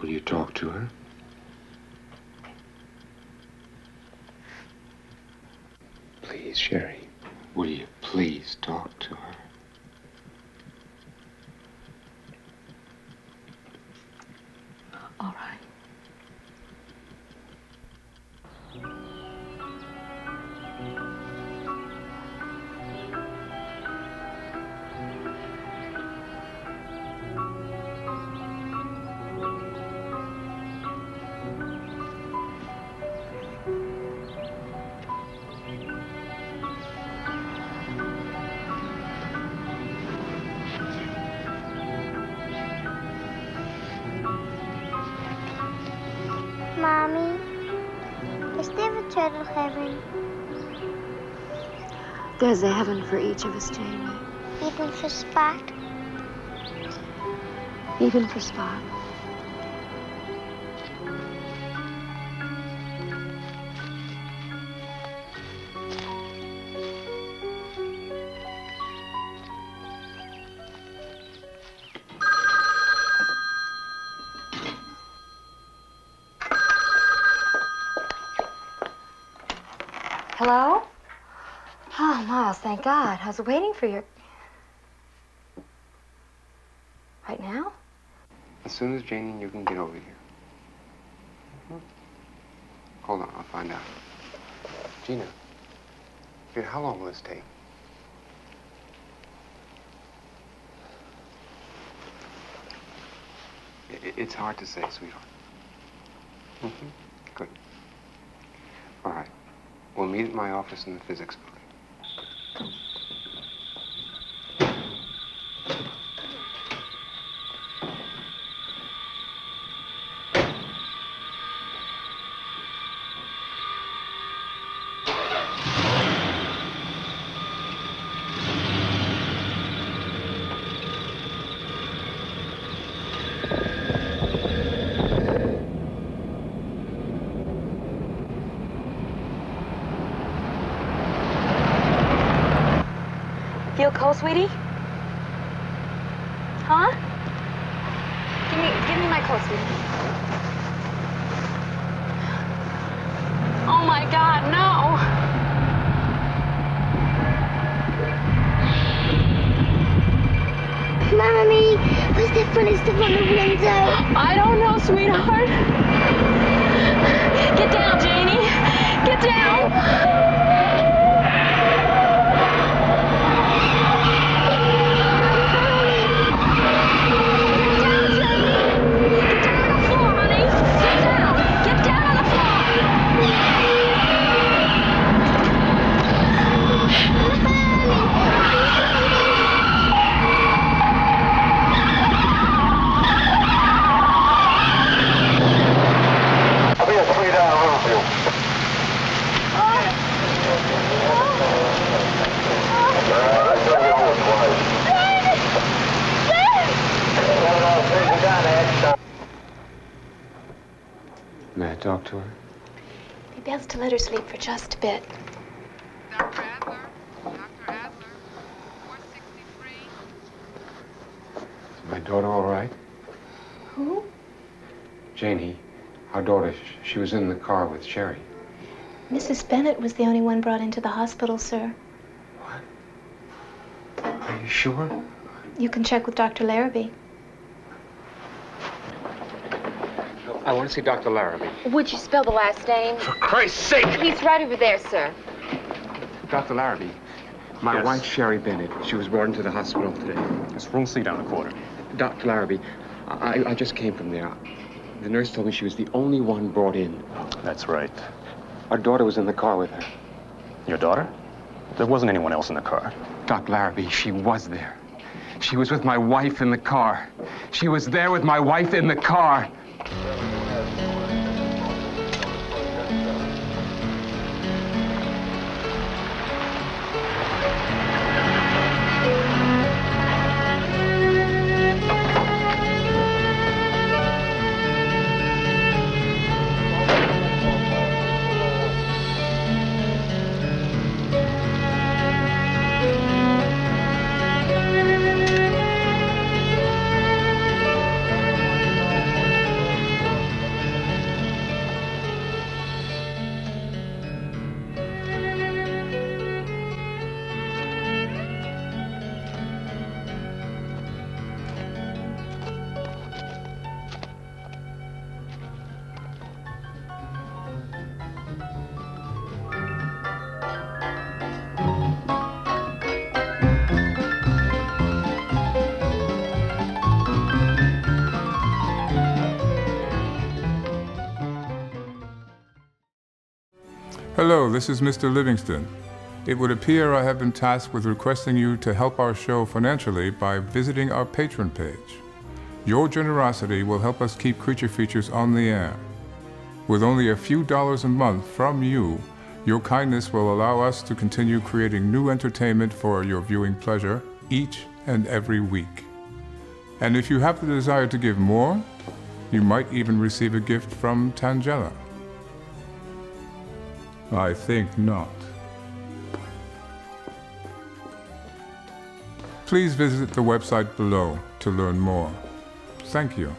Will you talk to her? Please, Sheri, will you please talk to her? All right. Is there a turtle heaven? There's a heaven for each of us, Janie. Even for Spot? Even for Spot. Hello? Oh, Miles, thank God. I was waiting for your... Right now? As soon as Janie and you can get over here. Hold on, I'll find out. Jeena, dude, how long will this take? It's hard to say, sweetheart. Good. All right. We'll meet at my office in the physics building. Feel cold, sweetie? Huh? Give me my coat, sweetie. Oh my God, no! Mommy, what's the funny stuff on the window? I don't know, sweetheart. Get down, Janie. Get down. May I talk to her? Be best to let her sleep for just a bit. Dr. Adler? Dr. Adler? 463. Is my daughter all right? Who? Janie, our daughter, she was in the car with Sheri. Mrs. Bennett was the only one brought into the hospital, sir. Are you sure? You can check with Dr. Larrabee. I want to see Dr. Larrabee. Would you spell the last name? For Christ's sake! He's right over there, sir. Dr. Larrabee, my wife, Sheri Bennett, she was brought into the hospital today. It's room C down the corridor. Dr. Larrabee, I just came from there. The nurse told me she was the only one brought in. That's right. Our daughter was in the car with her. Your daughter? There wasn't anyone else in the car. Dr. Larrabee, she was there. She was with my wife in the car. She was there with my wife in the car. Hello, this is Mr. Livingston. It would appear I have been tasked with requesting you to help our show financially by visiting our patron page. Your generosity will help us keep Creature Features on the air. With only a few dollars a month from you, your kindness will allow us to continue creating new entertainment for your viewing pleasure each and every week. And if you have the desire to give more, you might even receive a gift from Tangela. I think not. Please visit the website below to learn more. Thank you.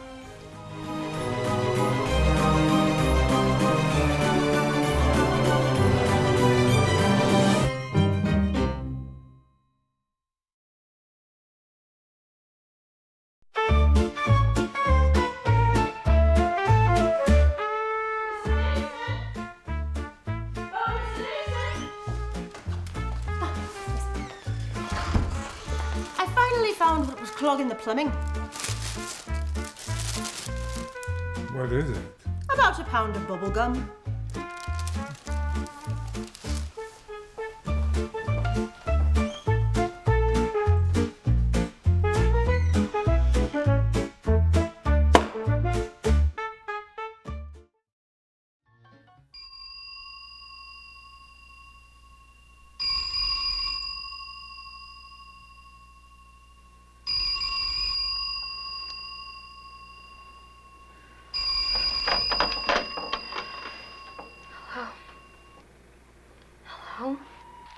Clogging the plumbing. What is it? About a pound of bubble gum.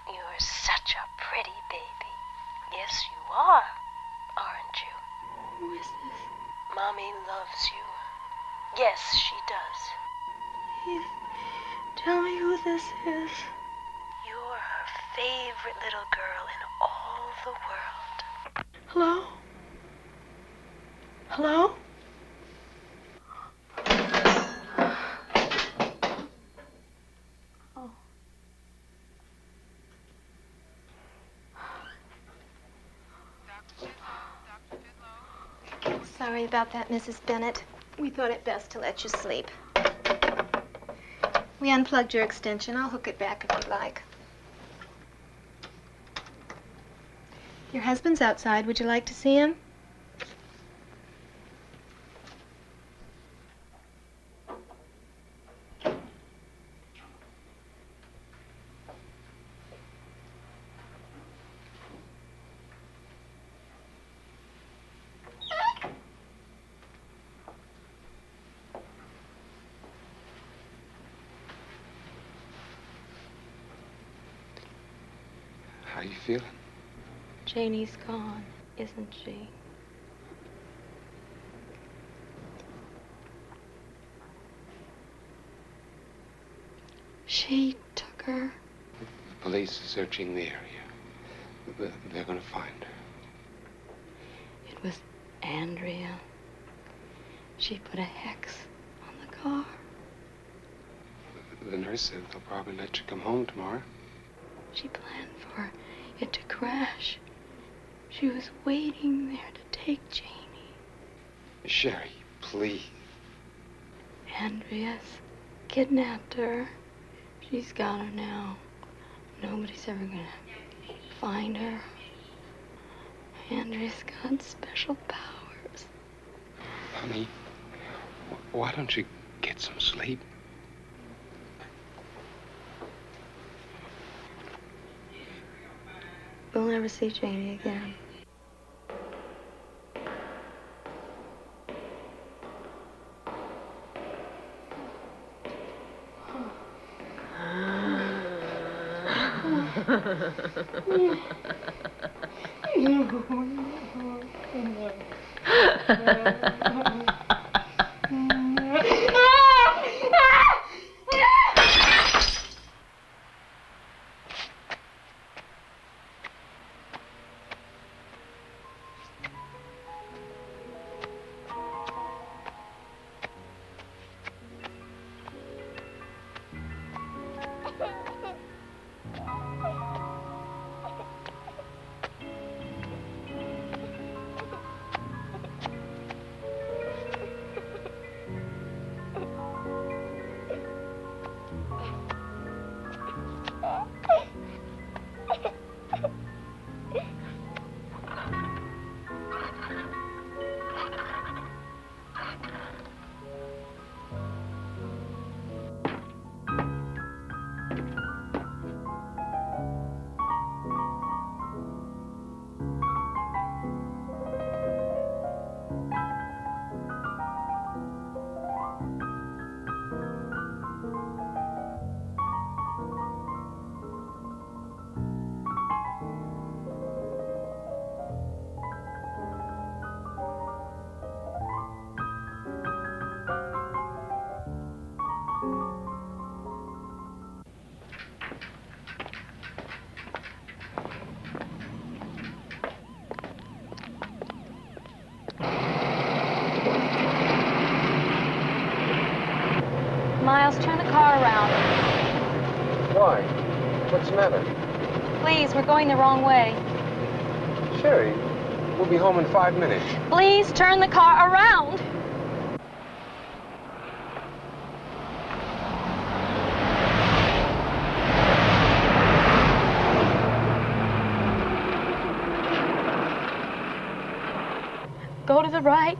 You're such a pretty baby. Yes, you are, aren't you? Who is this? Mommy loves you. Yes, she does. Please, tell me who this is. You're her favorite little girl in all the world. Hello? Hello? Sorry about that, Mrs. Bennett. We thought it best to let you sleep. We unplugged your extension. I'll hook it back if you like. Your husband's outside. Would you like to see him? How you feeling? Janie's gone, isn't she? She took her. The police are searching the area. They're gonna find her. It was Andrea. She put a hex on the car. The nurse said they'll probably let you come home tomorrow. She planned for it to crash. She was waiting there to take Janie. Sheri, please. Andrea's kidnapped her. She's got her now. Nobody's ever gonna find her. Andrea's got special powers. Honey, why don't you get some sleep? We'll never see Janie again. Why? What's the matter? Please, we're going the wrong way. Sheri, we'll be home in 5 minutes. Please turn the car around. Go to the right.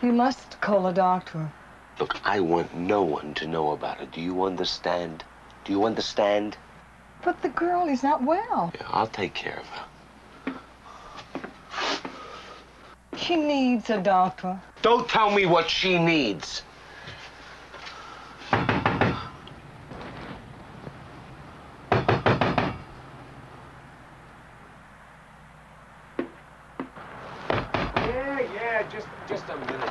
You must call a doctor. Look, I want no one to know about it. Do you understand? Do you understand? But the girl is not well. Yeah, I'll take care of her. She needs a doctor. Don't tell me what she needs. Yeah, just a minute.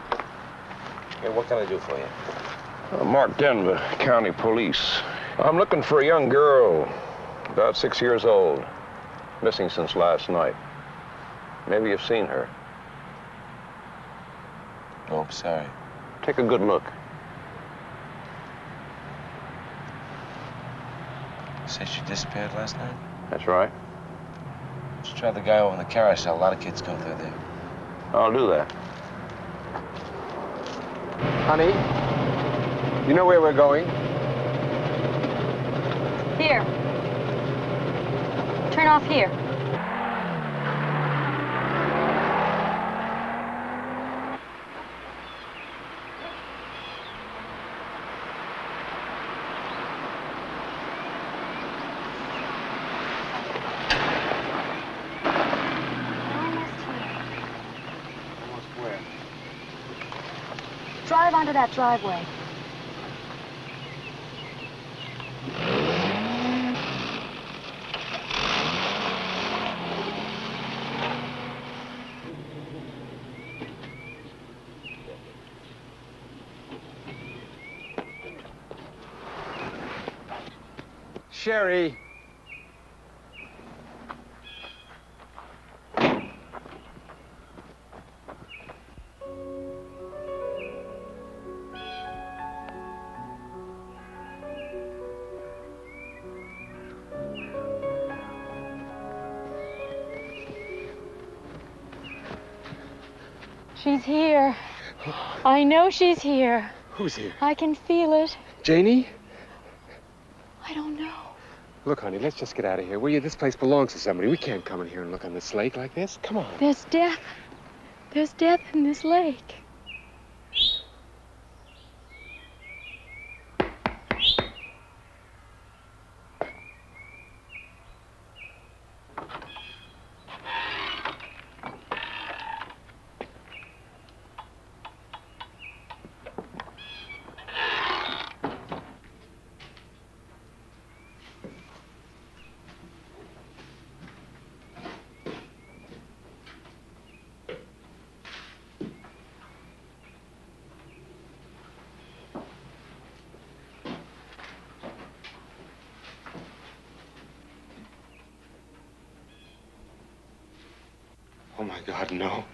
Hey, what can I do for you? Mark Denver, County Police. I'm looking for a young girl, about 6 years old, missing since last night. Maybe you've seen her. Oh, I'm sorry. Take a good look. You say she disappeared last night? That's right. Let's try the guy over in the carousel. A lot of kids go through there. I'll do that. Honey, you know where we're going? Here. Turn off here. Drive onto that driveway. Sheri. She's here. I know she's here. Who's here? I can feel it. Janie? I don't know. Look, honey, let's just get out of here, will you? This place belongs to somebody. We can't come in here and look on this lake like this. Come on. There's death. There's death in this lake. Oh, my God, no.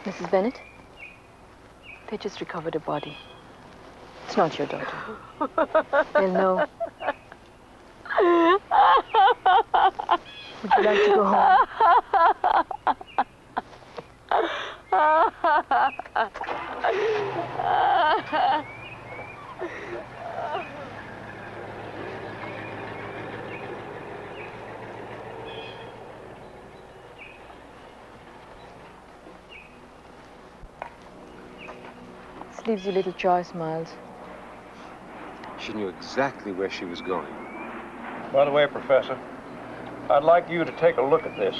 Mrs. Bennett, they just recovered a body. It's not your daughter. They'll know. Would you like to go home? This leaves you little choice, Miles. She knew exactly where she was going. By the way, Professor, I'd like you to take a look at this.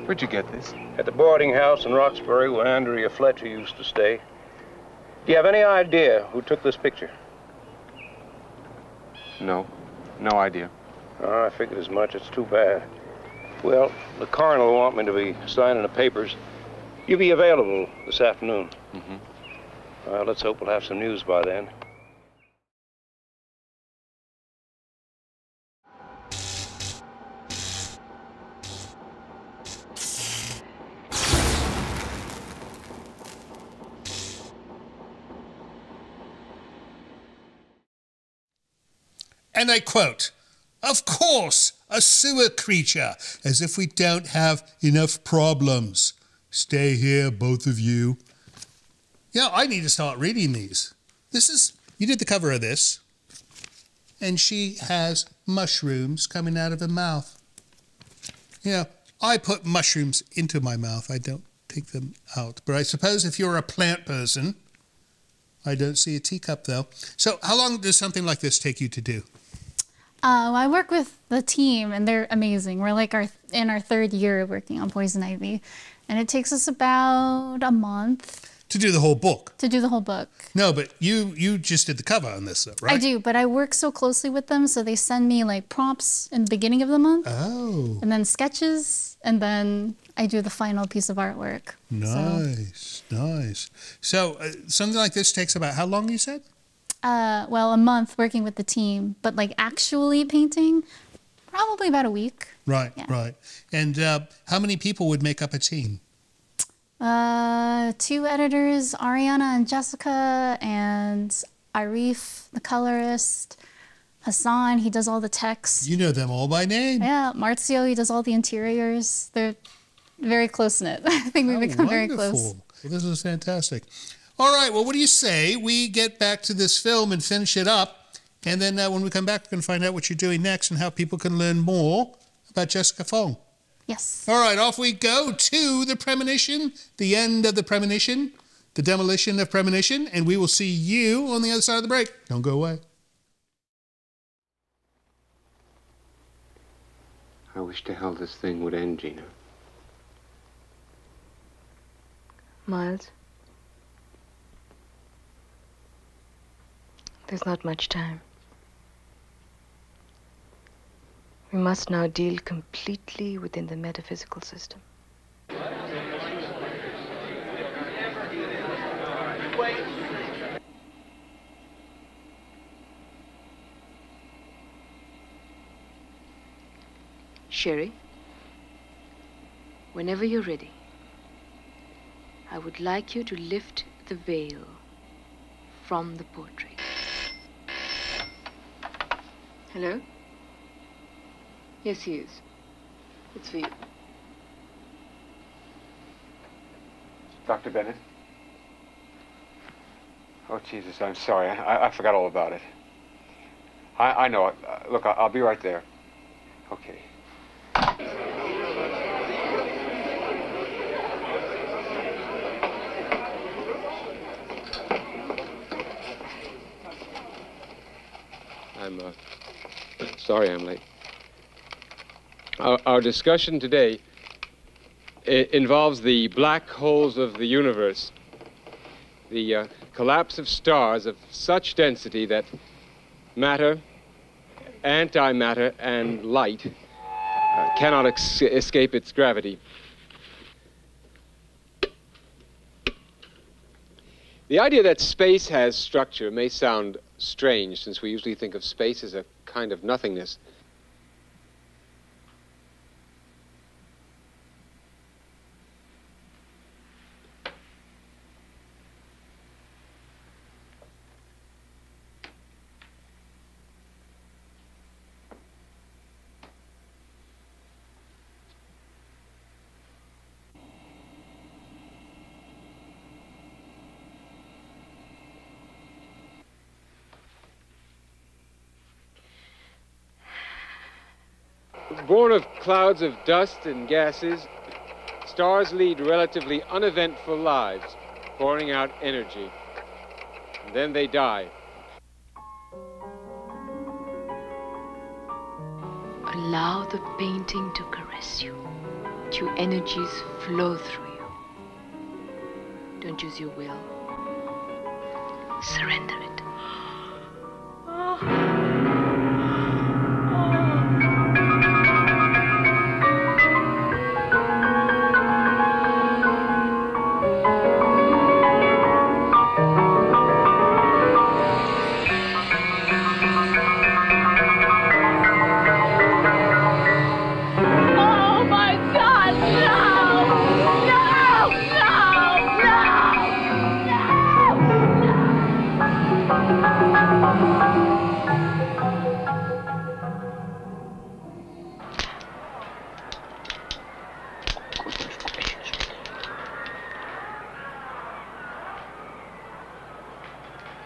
Where'd you get this? At the boarding house in Roxbury where Andrea Fletcher used to stay. Do you have any idea who took this picture? No. No idea. Oh, I figured as much. It's too bad. Well, the coroner will want me to be signing the papers. You'll be available this afternoon. Mm-hmm. Well, let's hope we'll have some news by then. And I quote, "Of course, a sewer creature, as if we don't have enough problems. Stay here, both of you." Yeah, I need to start reading these. You did the cover of this, and she has mushrooms coming out of her mouth. Yeah, I put mushrooms into my mouth. I don't take them out. But I suppose if you're a plant person, I don't see a teacup though. So how long does something like this take you to do? I work with the team, and they're amazing. We're like in our third year working on Poison Ivy, and it takes us about a month. To do the whole book? To do the whole book. No, but you just did the cover on this, though, right? I do, but I work so closely with them, so they send me like prompts in the beginning of the month. Oh. And then sketches, and then I do the final piece of artwork. Nice, nice. So something like this takes about how long, you said? Well, a month working with the team, but like actually painting, probably about a week. Right, Yeah. right. And how many people would make up a team? 2 editors, Ariana and Jessica, and Arif, the colorist. Hassan, he does all the text. You know them all by name. Yeah, Marzio, he does all the interiors. They're very close-knit. I think we've become very close. Well, this is fantastic. All right, well, what do you say we get back to this film and finish it up, and then when we come back, we can find out what you're doing next and how people can learn more about Jessica Fong. Yes. All right, off we go to the Premonition, the end of the Premonition, the demolition of Premonition, and we will see you on the other side of the break. Don't go away. I wish to hell this thing would end, Jeena. Miles, there's not much time. We must now deal completely within the metaphysical system. Sheri, whenever you're ready, I would like you to lift the veil from the portrait. Hello? Yes, he is. It's for you. Dr. Bennett? Oh, Jesus, I'm sorry. I forgot all about it. I know it. Look, I'll be right there. Okay. I'm sorry I'm late. Our discussion today involves the black holes of the universe, the collapse of stars of such density that matter, antimatter, and light cannot escape its gravity. The idea that space has structure may sound strange, since we usually think of space as a kind of nothingness. Born of clouds of dust and gases, stars lead relatively uneventful lives, pouring out energy. And then they die. Allow the painting to caress you. Let your energies flow through you. Don't use your will. Surrender it.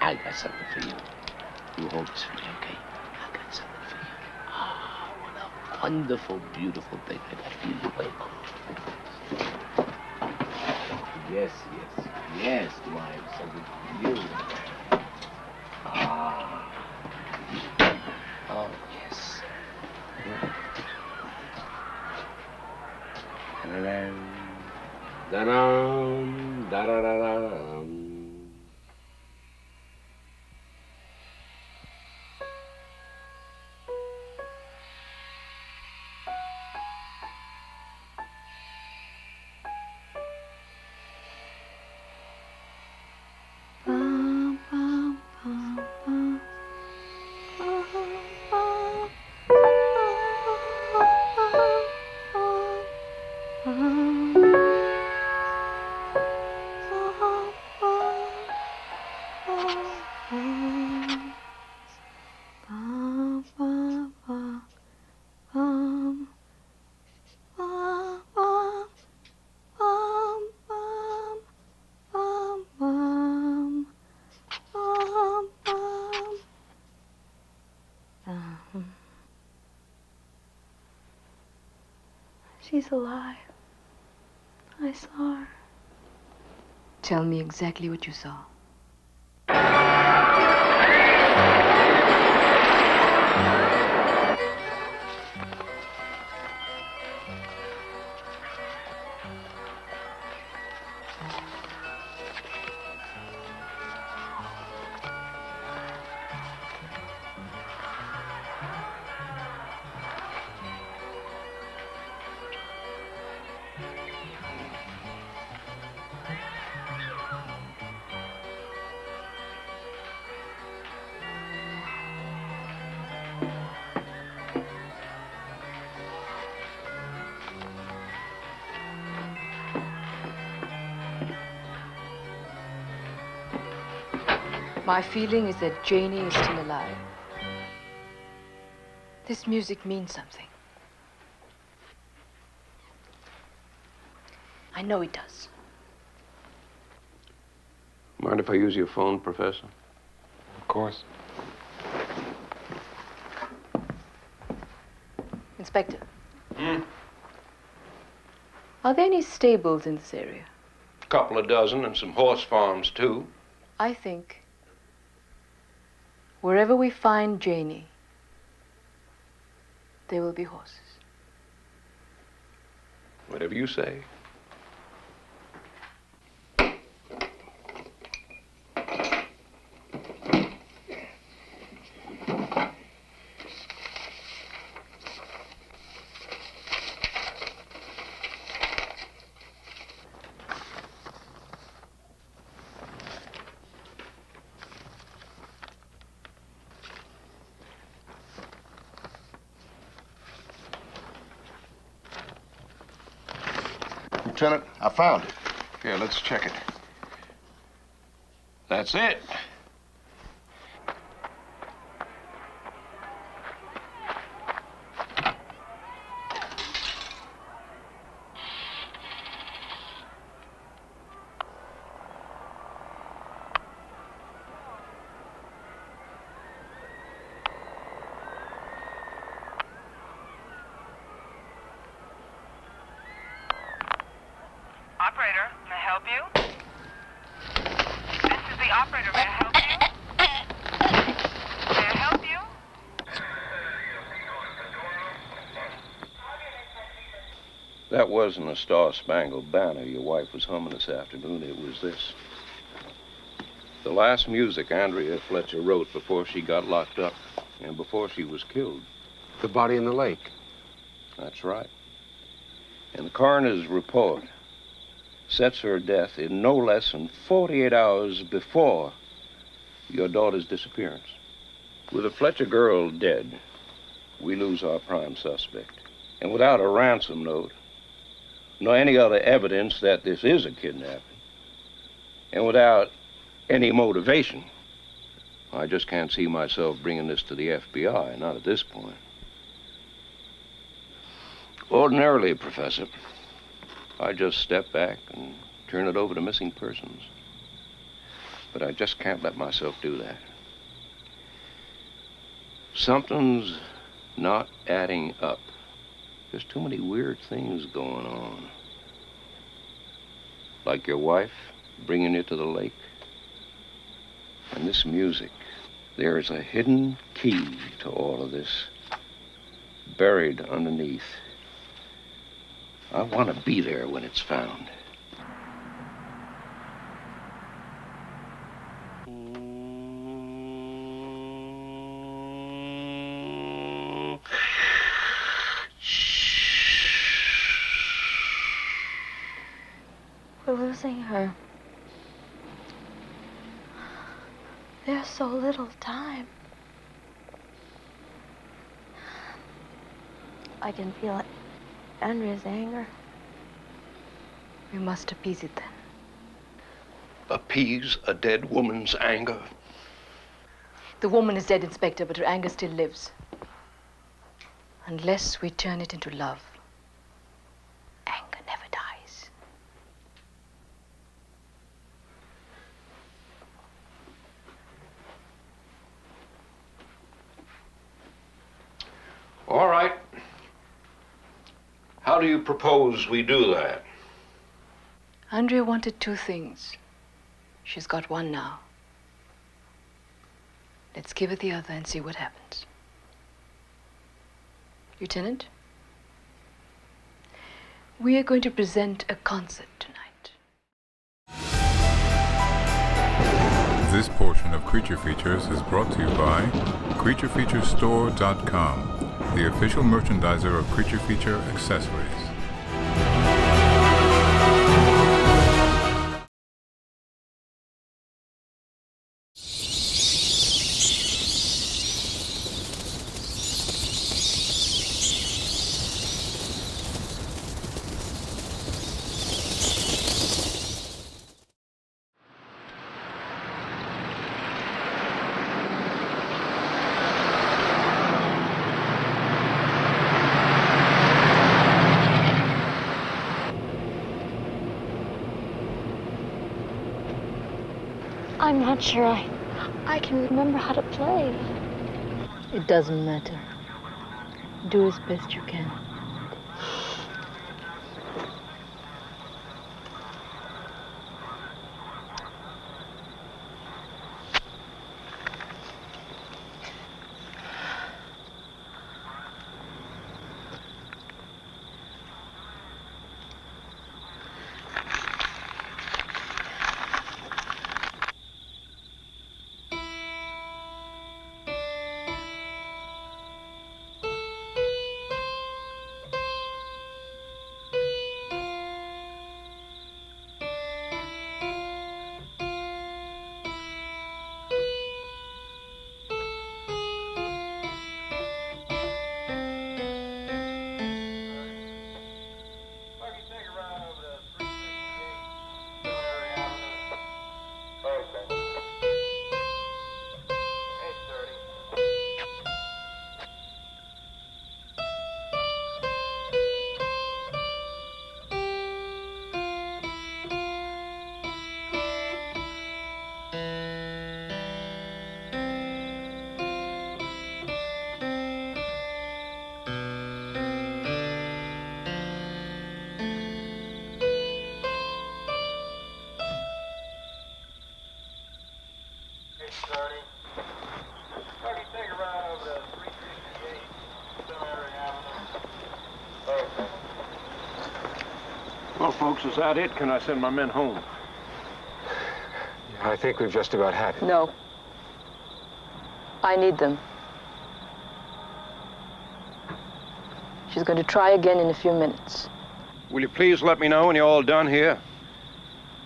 I got something for you. You hold this for me, okay? I got something for you. Ah, what a wonderful, beautiful thing I got for you. You wait. Yes, yes, yes, my something for you. Ah. Oh, yes. Da-da-dum, da-dum, da-da-da-da-dum. She's alive. I saw her. Tell me exactly what you saw. My feeling is that Janie is still alive. This music means something. I know it does. Mind if I use your phone, Professor? Of course. Inspector. Are there any stables in this area? A couple of dozen and some horse farms, too. I think wherever we find Janie, there will be horses. Whatever you say. Lieutenant, I found it. Here, let's check it. That's it. help you? This is the operator. May I help you? May I help you? That wasn't a Star-Spangled Banner your wife was humming this afternoon. It was this. The last music Andrea Fletcher wrote before she got locked up and before she was killed. The body in the lake. That's right. And the coroner's report sets her death in no less than 48 hours before your daughter's disappearance. With the Fletcher girl dead, we lose our prime suspect. And without a ransom note, nor any other evidence that this is a kidnapping, and without any motivation, I just can't see myself bringing this to the FBI, not at this point. Ordinarily, Professor, I just step back and turn it over to missing persons. But I just can't let myself do that. Something's not adding up. There's too many weird things going on. Like your wife bringing you to the lake. And this music. There is a hidden key to all of this, buried underneath. I want to be there when it's found. We're losing her. There's so little time. I can feel it. Andrea's anger. We must appease it then. Appease a dead woman's anger? The woman is dead, Inspector, but her anger still lives. Unless we turn it into love, anger never dies. All right. How do you propose we do that? Andrea wanted two things. She's got one now. Let's give her the other and see what happens. Lieutenant, we are going to present a concert tonight. This portion of Creature Features is brought to you by CreatureFeatureStore.com, the official merchandiser of Creature Feature accessories. I'm not sure I can remember how to play. It doesn't matter. Do as best you can. Well, folks, is that it? Can I send my men home? I think we've just about had it. No. I need them. She's going to try again in a few minutes. Will you please let me know when you're all done here?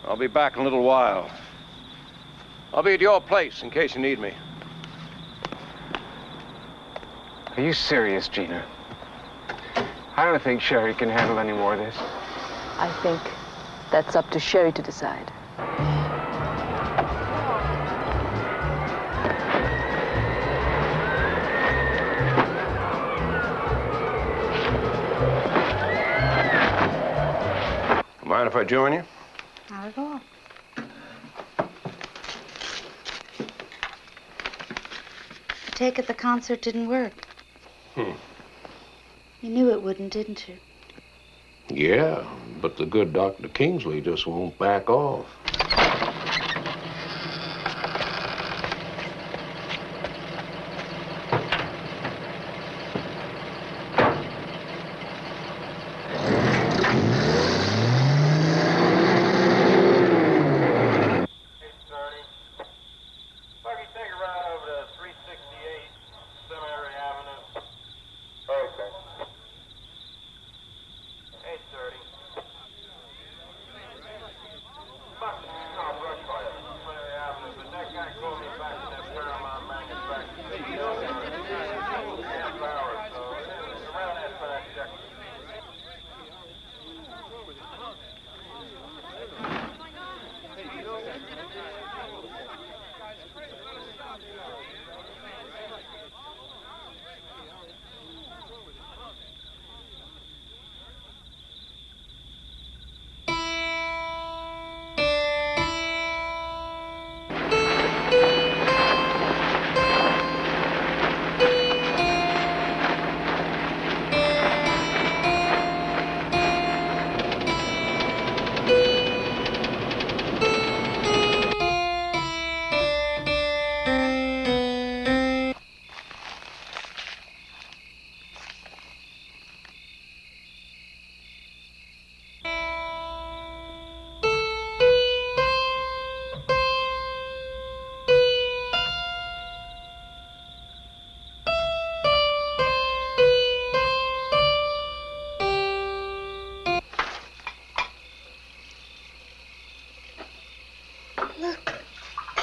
I'll be back in a little while. I'll be at your place in case you need me. Are you serious, Jeena? I don't think Sheri can handle any more of this. I think that's up to Sheri to decide. Mind if I join you? Not at all. I take it the concert didn't work. You knew it wouldn't, didn't you? Yeah, but the good Dr. Kingsley just won't back off.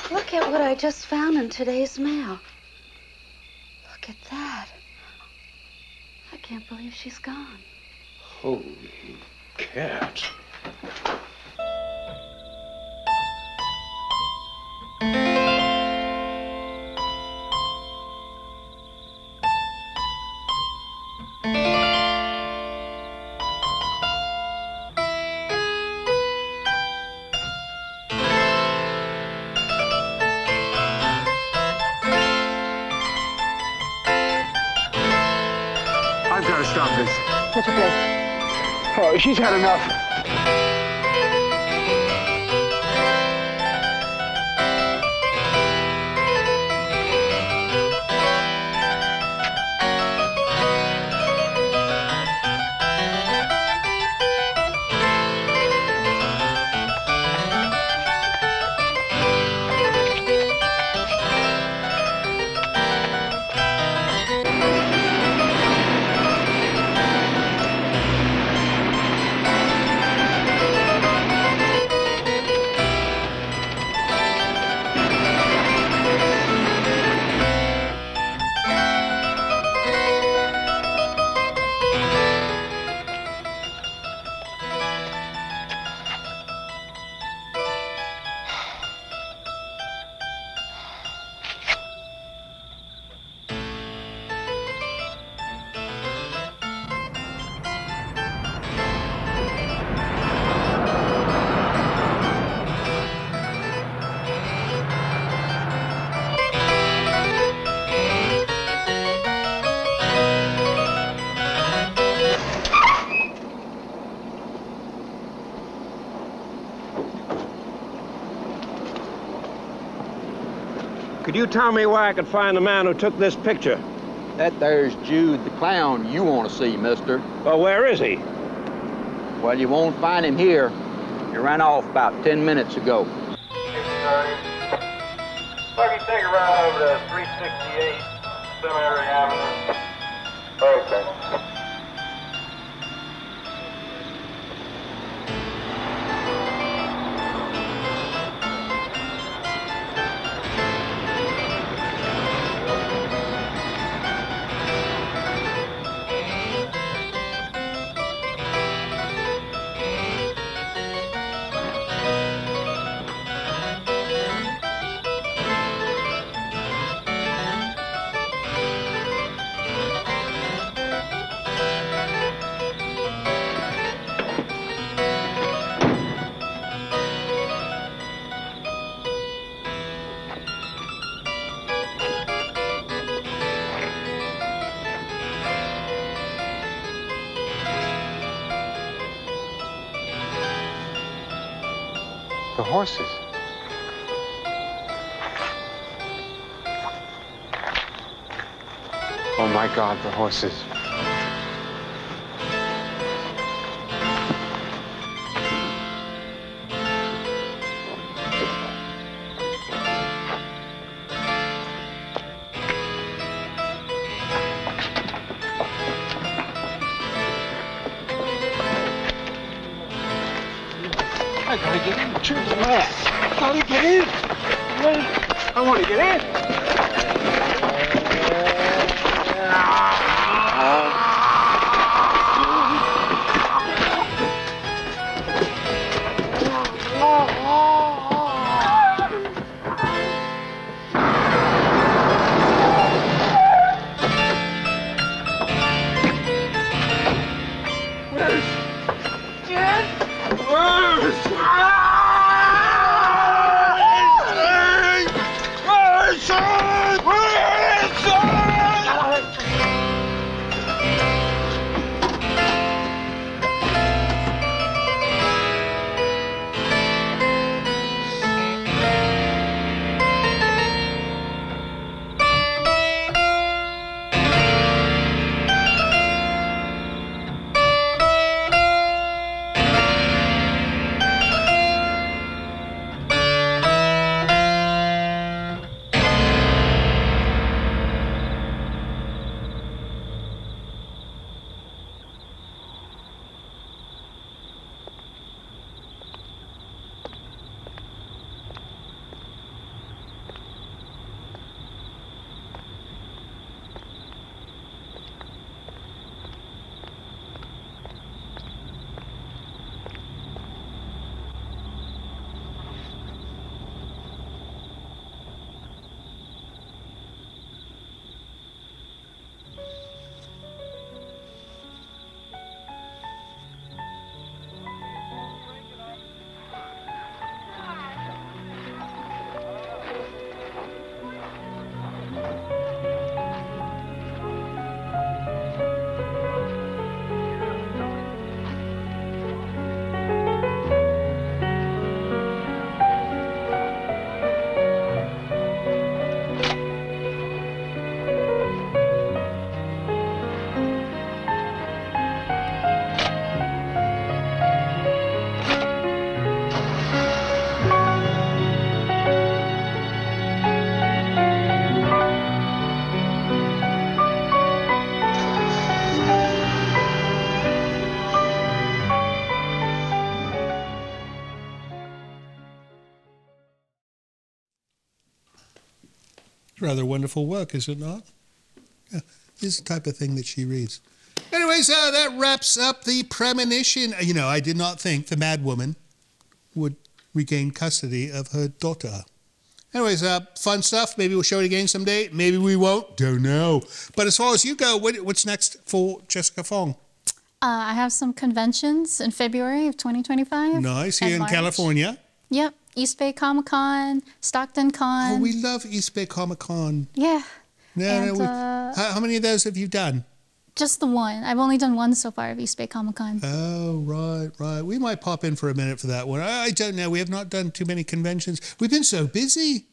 Look at what I just found in today's mail. Look at that. I can't believe she's gone. Holy cat. Such a place. Oh, she's had enough. Could you tell me where I could find the man who took this picture? That there's Jude, the clown you want to see, mister. Well, where is he? Well, you won't find him here. He ran off about 10 minutes ago. Let me take a ride over to 368 Cemetery Avenue. Okay. The horses. Oh my God, the horses. I gotta get in. Choose the last. I gotta get in. I want to get in. Rather wonderful work, is it not? Yeah, this is the type of thing that she reads. Anyways, that wraps up the Premonition. You know, I did not think the mad woman would regain custody of her daughter. Anyways, fun stuff. Maybe we'll show it again someday. Maybe we won't. Don't know. But as far as you go, what's next for Jessica Fong? I have some conventions in February of 2025. Nice. Here in California. Yep. East Bay Comic Con, Stockton Con. Oh, we love East Bay Comic Con. Yeah. How many of those have you done? Just the one. I've only done one so far of East Bay Comic Con. Oh, right. We might pop in for a minute for that one. I don't know. We have not done too many conventions. We've been so busy.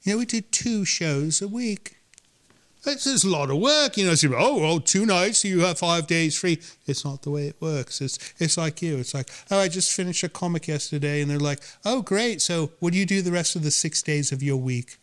You know, we do 2 shows a week. It's a lot of work, you know. So, oh, well, 2 nights, you have 5 days free. It's not the way it works. It's like you. It's like, oh, I just finished a comic yesterday, and they're like, oh, great. So what do you do the rest of the 6 days of your week?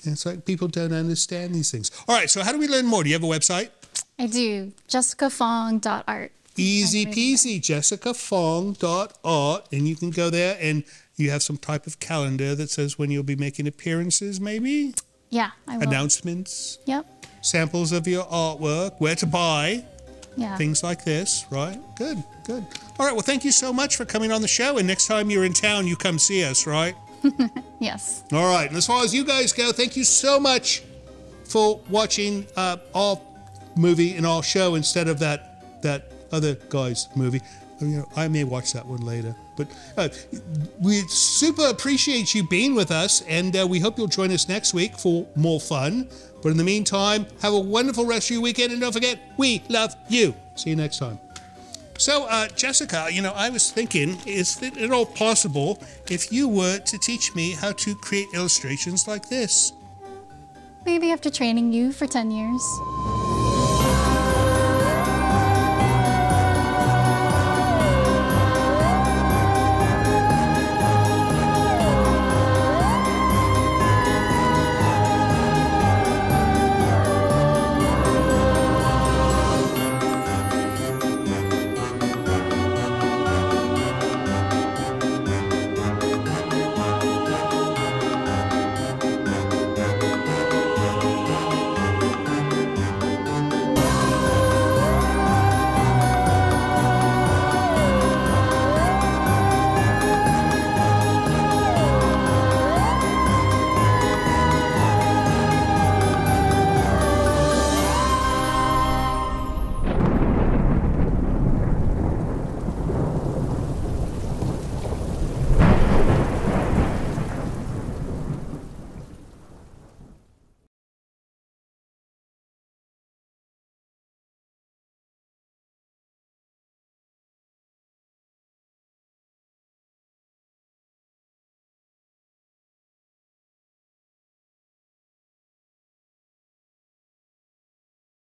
And it's like people don't understand these things. All right, so how do we learn more? Do you have a website? I do. JessicaFong.art. Easy peasy, JessicaFong.art, and you can go there, and you have some type of calendar that says when you'll be making appearances, maybe? Yeah, I will. Announcements. Yep. Samples of your artwork, where to buy. Yeah. Things like this, right? Good. All right, well, thank you so much for coming on the show, and next time you're in town, you come see us, right? Yes. All right, and as far as you guys go, thank you so much for watching our movie and our show instead of that other guy's movie. You know, I may watch that one later. But we super appreciate you being with us, and we hope you'll join us next week for more fun. But in the meantime, have a wonderful rest of your weekend, and don't forget, we love you. See you next time. So, Jessica, you know, I was thinking, is it at all possible if you were to teach me how to create illustrations like this? Maybe after training you for 10 years.